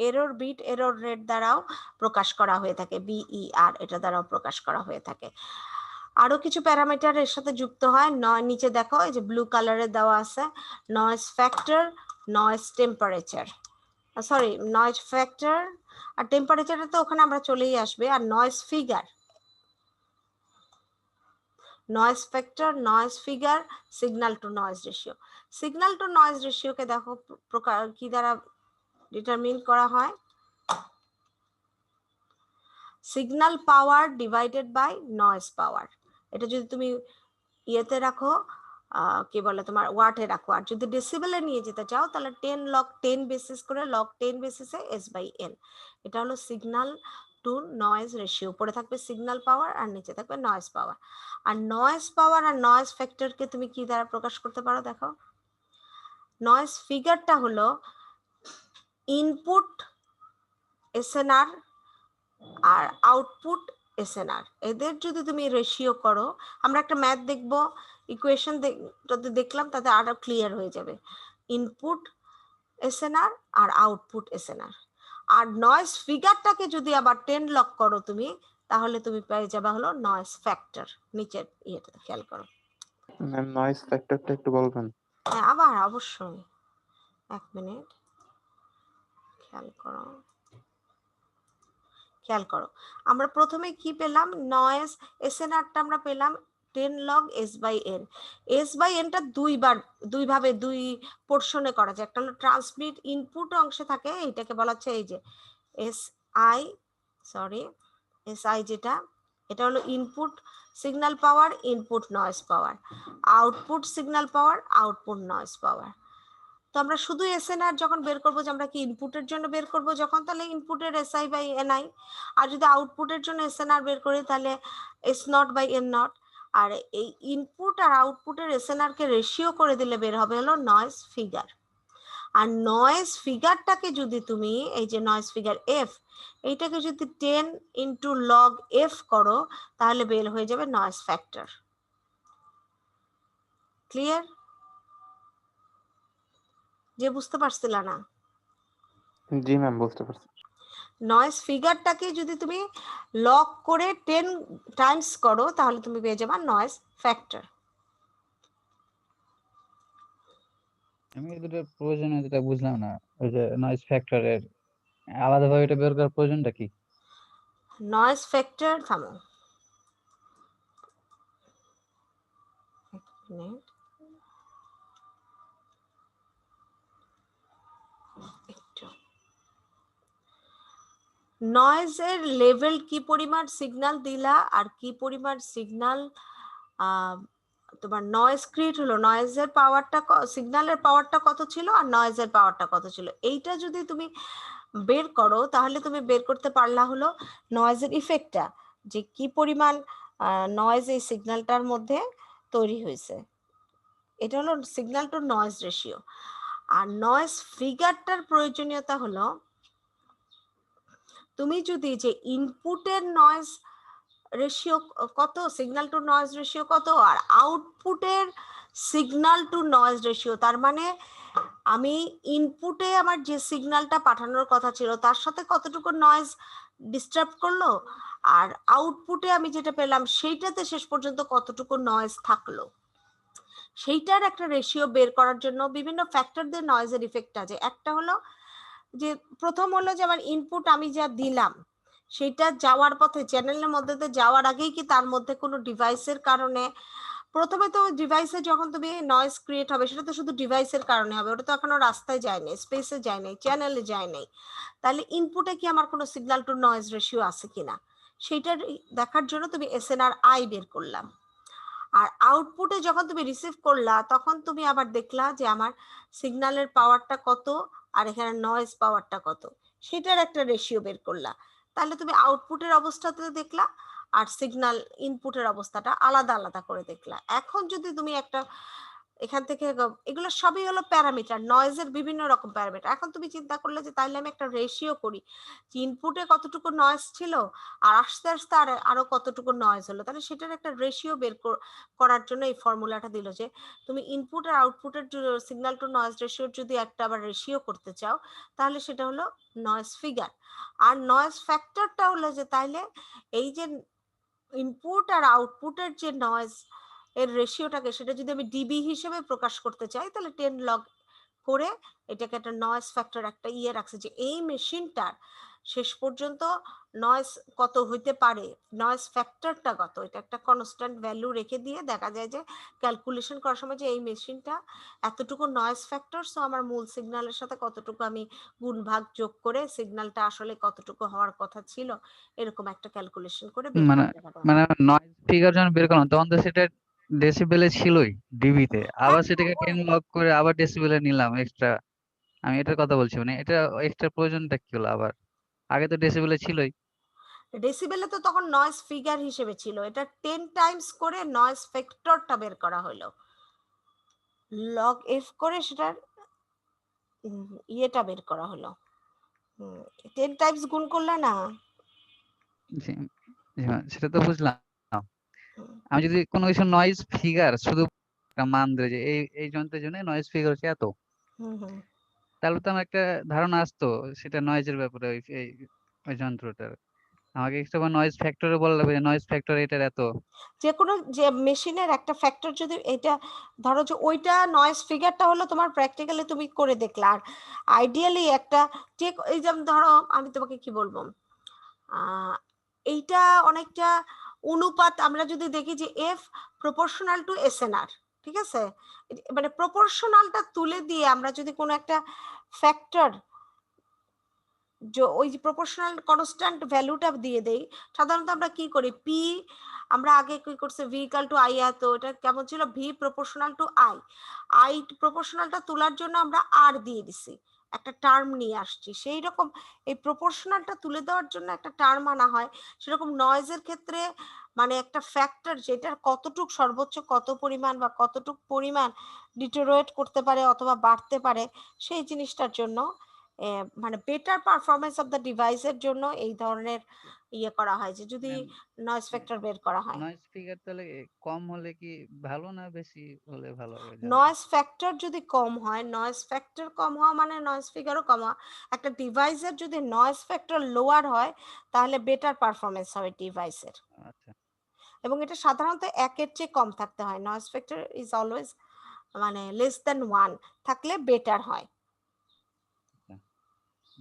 এরর বিট, এরর রেট দ্বারাও প্রকাশ করা হয়ে থাকে, BER, এটা দ্বারাও প্রকাশ করা হয়ে থাকে। আরো কিছু প্যারামিটার এর সাথে যুক্ত হয়, নিচে দেখো এই যে ব্লু কালারে দেওয়া আছে, noise factor, noise temperature, sorry noise factor আর টেম্পারেচারে তো ওখানে আমরা চলেই আসবে, আর noise figure, noise factor, noise figure, signal to noise ratio. Signal to noise রেশিওকে দেখো প্রকার কি দ্বারা ডিটারমিন করা হয়, signal power divided by noise power. এটা যদি তুমি ইয়েতে রাখো, কি বলে তোমার ওয়াটে রাখো, আর যদি ডেসিবেলে নিয়ে যেতে চাও তাহলে 10 log 10 বেসিস করে, log 10 বেসিসে S/N। এটা হলো সিগন্যাল টু নয়েজ রেশিও, উপরে থাকবে সিগন্যাল পাওয়ার আর নিচে থাকবে নয়েজ পাওয়ার। আর নয়েজ পাওয়ার আর নয়েজ ফ্যাক্টরকে তুমি কি দ্বারা প্রকাশ করতে পারো, দেখো নয়েজ ফিগারটা হলো ইনপুট SNR আর আউটপুট SNR, এদের যদি তুমি রেশিও করো, আমরা একটা ম্যাথ দেখবো, ইকুয়েশন যদি দেখলাম তাতে আরো ক্লিয়ার হয়ে যাবে, ইনপুট SNR আর আউটপুট SNR। আর নয়েজ ফিগারটাকে যদি আবার 10 লক করো তুমি, তাহলে তুমি পেয়ে যাবে হলো নয়েজ ফ্যাক্টর। নিচের ইয়েটা খেয়াল করো। ম্যাম নয়েজ ফ্যাক্টরটা একটু বলবেন? হ্যাঁ আবার অবশ্যই, এক মিনিট খেয়াল করো। আমরা প্রথমে কি পেলাম, নয়েজ SNRটা আমরা পেলাম 10 log S/N। S/N-টা দুইভাবে দুই পোর্শনে করা যায়, একটা হলো ট্রান্সমিট ইনপুট অংশে থাকে, এইটাকে বলা হচ্ছে এই যে SI, যেটা এটা হলো ইনপুট সিগন্যাল পাওয়ার, ইনপুট নয়েজ পাওয়ার, আউটপুট সিগন্যাল পাওয়ার, আউটপুট নয়েজ পাওয়ার। তো আমরা শুধু SNR যখন বের করবো, যে আমরা কি ইনপুটের জন্য বের করবো যখন, তাহলে ইনপুটের SI/NI, আর যদি আউটপুটের জন্য SNR বের করি তাহলে S0/N0। আর এই ইনপুট আর আউটপুটের SNR কে রেশিও করে দিলে বের হবে হলো নয়েজ ফিগার। আর নয়েজ ফিগারটাকে যদি তুমি এই যে নয়েজ ফিগার F, এইটাকে যদি 10 ইন্টু লগ এফ করো তাহলে বের হয়ে যাবে নয়েজ ফ্যাক্টর। ক্লিয়ার? যে বুঝতে পারছিল না, জি ম্যাম, বুঝতে পারছি। নয়েজ ফিগারটাকে যদি তুমি লগ করে 10 টাইমস করো তাহলে তুমি পেয়ে যাবে নয়েজ ফ্যাক্টর। আমি এই দুটোর প্রয়োজনীয়তা বুঝলাম না, ওই যে নয়েজ ফ্যাক্টরের আলাদাভাবে এটা বের করার প্রয়োজনটা কি? নয়েজ ফ্যাক্টর, থামো এক মিনিট, একটু নয়েজের লেভেল কি পরিমাণ সিগন্যাল দিলা আর কি পরিমাণ সিগন্যাল তোমার নয়েজ ক্রিয়েট হলো, নয়েজের পাওয়ারটা, সিগন্যালের পাওয়ারটা কত ছিল আর নয়েজের পাওয়ারটা কত ছিল, এইটা যদি তুমি বের করো তাহলে তুমি বের করতে পারলা হলো নয়েজের ইফেক্টটা, যে কি পরিমাণ নয়েজ এই সিগন্যালটার মধ্যে তৈরি হয়েছে। এটা হলো সিগন্যাল টু নয়েজ রেশিও। আর নয়েজ ফিগারটার প্রয়োজনীয়তা হলো তুমি যদি যে ইনপুটের নয়েজ রেশিও কত, সিগন্যাল টু নয়েজ রেশিও কত, আর আউটপুটের সিগন্যাল টু নয়েজ রেশিও, তার মানে আমি ইনপুটে আমার যে সিগন্যালটা পাঠানোর কথা ছিল তার সাথে কতটুকু নয়েজ ডিস্টার্ব করলো, আর আউটপুটে আমি যেটা পেলাম সেইটাতে শেষ পর্যন্ত কতটুকু নয়েজ থাকলো, সেইটার একটা রেশিও বের করার জন্য বিভিন্ন ফ্যাক্টর দিয়ে নয়েজের ইফেক্ট আছে। একটা হলো যে প্রথম হলো যে আমার ইনপুট আমি যা দিলাম সেটা যাওয়ার পথে চ্যানেলের মধ্যে যাওয়ার আগেই কি তার মধ্যে কোনো ডিভাইসের কারণে, প্রথমে তো ডিভাইসে যখন তুমি নয়েজ ক্রিয়েট হবে সেটা তো শুধু ডিভাইসের কারণে হবে, ওটা তো এখনো রাস্তায় যায় নাই, স্পেসে যায় নাই, চ্যানেলে যায় নাই, তাহলে ইনপুটে কি আমার কোনো সিগন্যাল টু নয়েজ রেশিও আছে কিনা সেইটার দেখার জন্য তুমি এসএনআর আই বের করলাম। আর আউটপুটে যখন তুমি রিসিভ করলা তখন তুমি আবার দেখলা যে আমার সিগন্যালের পাওয়ারটা কত আর এখানে নয়েজ পাওয়ারটা কত, সেটার একটা রেশিও বের করলা, তাহলে তুমি আউটপুটের অবস্থাতে দেখলা আর সিগন্যাল ইনপুটের অবস্থাটা আলাদা আলাদা করে দেখলা। এখন যদি তুমি একটা এখান থেকে, এগুলো সবই হলো প্যারামিটার, নয়েজের বিভিন্ন রকম প্যারামিটার। এখন তুমি চিন্তা করলে যে তাইলে আমি একটা রেশিও করি যে ইনপুটে কতটুকু নয়েজ ছিল আর আস্তে আস্তে আরো কতটুকু নয়েজ হলো, তাহলে সেটার একটা রেশিও বের করার জন্য এই ফর্মুলাটা দিল যে তুমি ইনপুট আর আউটপুটের সিগন্যাল টু নয়েজ রেশিওর যদি একটা আবার রেশিও করতে চাও তাহলে সেটা হলো নয়েজ ফিগার। আর নয়েজ ফ্যাক্টরটা হলো যে তাইলে এই যে ইনপুট আর আউটপুটের যে নয়েজ এর রেশিওটাকে সেটা যদি আমি ডিবি হিসেবে প্রকাশ করতে চাই তাহলে 10 লগ করে এটাকে একটা নয়েজ ফ্যাক্টর একটা রাখছে যে এই মেশিনটার শেষ পর্যন্ত নয়েজ কত হইতে পারে, নয়েজ ফ্যাক্টরটা কত, এটা একটা কনস্ট্যান্ট ভ্যালু রেখে দিয়ে দেখা যায় যে ক্যালকুলেশন করার সময় যে এই মেশিনটা এতটুকু নয়েজ ফ্যাক্টর, সো আমার মূল সিগন্যালের সাথে কতটুকু আমি গুণ ভাগ যোগ করে সিগন্যালটা আসলে কতটুকু হওয়ার কথা ছিল এরকম একটা ক্যালকুলেশন করে বের মানে করতে পারো। মানে নয়েজ ফিগার যখন বের করলাম তখন তো সেটা ডেসিবেলে ছিলই ডিবিতে, আবার সেটাকে 10 লগ করে আবার ডেসিবেলে নিলাম এক্সট্রা। আমি এটার কথা বলছি, মানে এটা এক্সট্রা প্রয়োজনটা কি হলো আবার? আগে তো ডেসিবেলে ছিলই। ডেসিবেলে তো তখন নয়েজ ফিগার হিসেবে ছিল, এটা 10 টাইমস করে নয়েজ ফ্যাক্টরটা বের করা হলো, লগ এফ করে সেটার ইয়েটা বের করা হলো, 10 টাইমস গুণ করলে না। জি, জি ম্যাম, সেটা তো বুঝলাম। আমি যদি কোনো কিছু নয়েজ ফিগার শুধু একটা মান দেয় যে এই যন্ত্রের জন্য নয়েজ ফিগার হচ্ছে এত, হুম হুম তাহলে তো আমার একটা ধারণা আসতো সেটা নয়েজের ব্যাপারে, ওই যন্ত্রটার। আমাকে এক্সট্রা নয়েজ ফ্যাক্টরে বলা লাগবে যে নয়েজ ফ্যাক্টর এটার এত। যে কোনো যে মেশিনের একটা ফ্যাক্টর যদি এটা ধরো যে ওইটা নয়েজ ফিগারটা হলো তোমার প্র্যাকটিক্যালি তুমি করে দেখলা, আর আইডিয়ালি একটা ঠিক এই যেমন ধরো আমি তোমাকে কি বলবো, এইটা অনেকটা অনুপাত, আমরা যদি দেখি যে এফ প্রপোর্শনাল টু এসএনআর, ঠিক আছে, মানে প্রপোর্শনালটা তুলে দিয়ে আমরা যদি কোনো একটা ফ্যাক্টর ওই যে প্রপোর্শনাল কনস্ট্যান্ট ভ্যালুটা দিয়ে দেই, সাধারণত আমরা কি করি পি, আমরা আগে কি করছে ভি ইকুয়াল টু আই, এত এটা কেমন ছিল V proportional to I, I প্রপোর্শনালটা তোলার জন্য আমরা আর দিয়ে দিছি, একটা টার্ম নিয়ে আসছি, সেই রকম এই প্রপোর্শনালটা তুলে দেওয়ার জন্য একটা টার্ম আনা হয়, সেরকম নয়েজের ক্ষেত্রে মানে একটা ফ্যাক্টর যেটা কতটুক সর্বোচ্চ কত পরিমাণ বা কতটুক পরিমাণ ডিটোরিয়েট করতে পারে অথবা বাড়তে পারে সেই জিনিসটার জন্য মানে বেটার পারফরমেন্স অফ দ্য ডিভাইসের জন্য এই ধরনের ইয়ে করা হয় যে যদি নয়েজ ফ্যাক্টর বের করা হয়। নয়েজ ফিগার তাহলে কম হলে কি ভালো না বেশি হলে ভালো হবে? নয়েজ ফ্যাক্টর যদি কম হয়, নয়েজ ফ্যাক্টর কম হওয়া মানে নয়েজ ফিগারও কম হওয়া। একটা ডিভাইসের যদি নয়েজ ফ্যাক্টর লোয়ার হয় তাহলে বেটার পারফরমেন্স হবে ডিভাইসের, আচ্ছা, এবং এটা সাধারণত 1 এর চেয়ে কম থাকতে হয়। নয়েজ ফ্যাক্টর ইজ অলওয়েজ মানে লেস দ্যান 1 থাকলে বেটার হয়।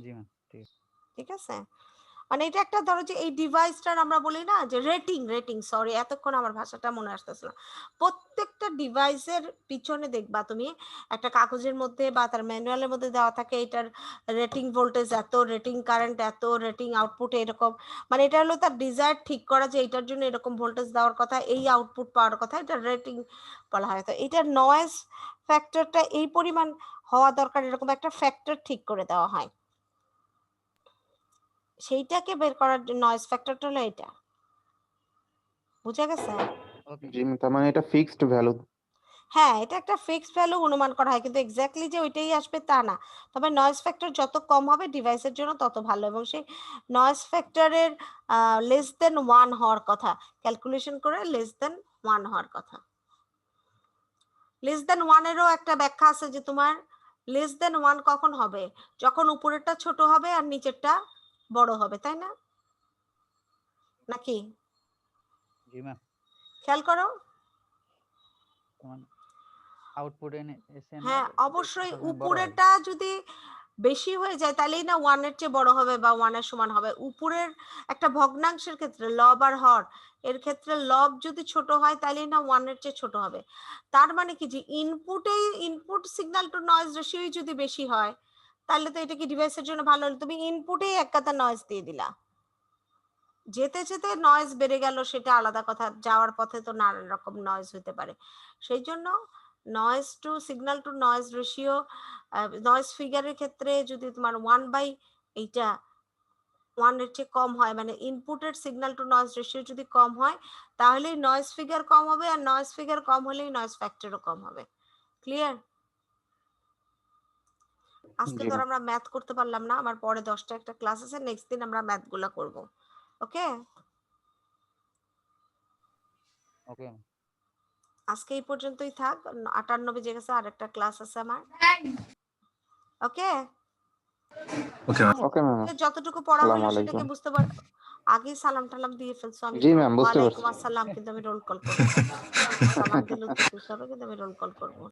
জি ম্যাম, ঠিক আছে। ঠিক আছে, মানে এটা একটা ধরো যে এই ডিভাইসটার আমরা বলি না যে রেটিং সরি এতক্ষণ আমার ভাষাটা মনে আসতেছিল। প্রত্যেকটা ডিভাইসের পিছনে দেখবা তুমি একটা কাগজের মধ্যে বা তার ম্যানুয়ালের মধ্যে দেওয়া থাকে এটার রেটিং ভোল্টেজ এত, রেটিং কারেন্ট এত, রেটিং আউটপুট এরকম। মানে এটা হলো তার ডিজায়ার ঠিক করা যে এটার জন্য এরকম ভোল্টেজ দেওয়ার কথা, এই আউটপুট পাওয়ার কথা, এটা রেটিং বলা হয়। তো এটার নয়েজ ফ্যাক্টরটা এই পরিমাণ হওয়া দরকার, এরকম একটা ফ্যাক্টর ঠিক করে দেওয়া হয়। সেইটাকে বের করার নয়েজ ফ্যাক্টরটা হলো এটা। বুঝা গেছে? ওকে, জি তার মানে এটা ফিক্সড ভ্যালু। হ্যাঁ, এটা একটা ফিক্সড ভ্যালু অনুমান করা হয়, কিন্তু এক্স্যাক্টলি যে ওইটাই আসবে তা না। তবে নয়েজ ফ্যাক্টর যত কম হবে ডিভাইসের জন্য তত ভালো, এবং সেই নয়েজ ফ্যাক্টরের লেস দেন 1 হওয়ার কথা, ক্যালকুলেশন করে লেস দেন 1 হওয়ার কথা। লেস দেন 1 এরও একটা ব্যাখ্যা আছে যে তোমার লেস দেন 1 কখন হবে, যখন উপরেরটা ছোট হবে আর নিচেরটা বড় হবে, তাই না? নাকি জি ম্যাম, খেয়াল করো। আউটপুট এসে হ্যাঁ, অবশ্যই উপরেরটা যদি বেশি হয়ে যায় তাহলেই না 1 এর চেয়ে বড় হবে বা 1 এর সমান হবে। উপরের একটা ভগ্নাংশের ক্ষেত্রে লব আর হর এর ক্ষেত্রে লব যদি ছোট হয় তাহলেই না 1 এর চেয়ে ছোট হবে। তার মানে কি যে input signal to noise ratio যদি বেশি হয় তাহলে তো এটা কি ডিভাইসের জন্য ভালো হলো? তুমি ইনপুটেই এক কাতা নয়েজ দিয়ে দিলা, যেতে যেতে নয়েজ বেড়ে গেল সেটা আলাদা কথা, যাওয়ার পথে তো নানান রকম নয়েজ হতে পারে। সেই জন্য noise to signal to noise ratio, noise ফিগারের ক্ষেত্রে যদি তোমার 1 এর চেয়ে কম হয়, মানে ইনপুটের সিগন্যাল টু নয়েজ রেশিও যদি কম হয় তাহলেই নয়েজ ফিগার কম হবে, আর নয়েজ ফিগার কম হলেই নয়েজ ফ্যাক্টরও কম হবে। ক্লিয়ার? আজকে জি ধর ম্যাম। আমরা ম্যাথ করতে পারলাম না, আমার পরে 10টা একটা ক্লাস আছে, নেক্সট দিন আমরা ম্যাথগুলো করব। ওকে, ওকে, আজকে এই পর্যন্তই থাক। 58 বেজে গেছে, আরেকটা ক্লাস আছে আমার। ওকে, ওকে ম্যাম। যতটুকু পড়া আসসালামু হলো আলাইকুম। সেটাকে বুঝতে পার। আগে সালাম টালাম দিয়ে ফেলছো, আমি জি তো ম্যাম, বুঝতে ওয়ালাইকুম পারছি। আসসালাম কিন্তু আমি রোল কল করবো। সালাম দিলেও তো খুশি হবে কিন্তু আমি রোল কল করবো।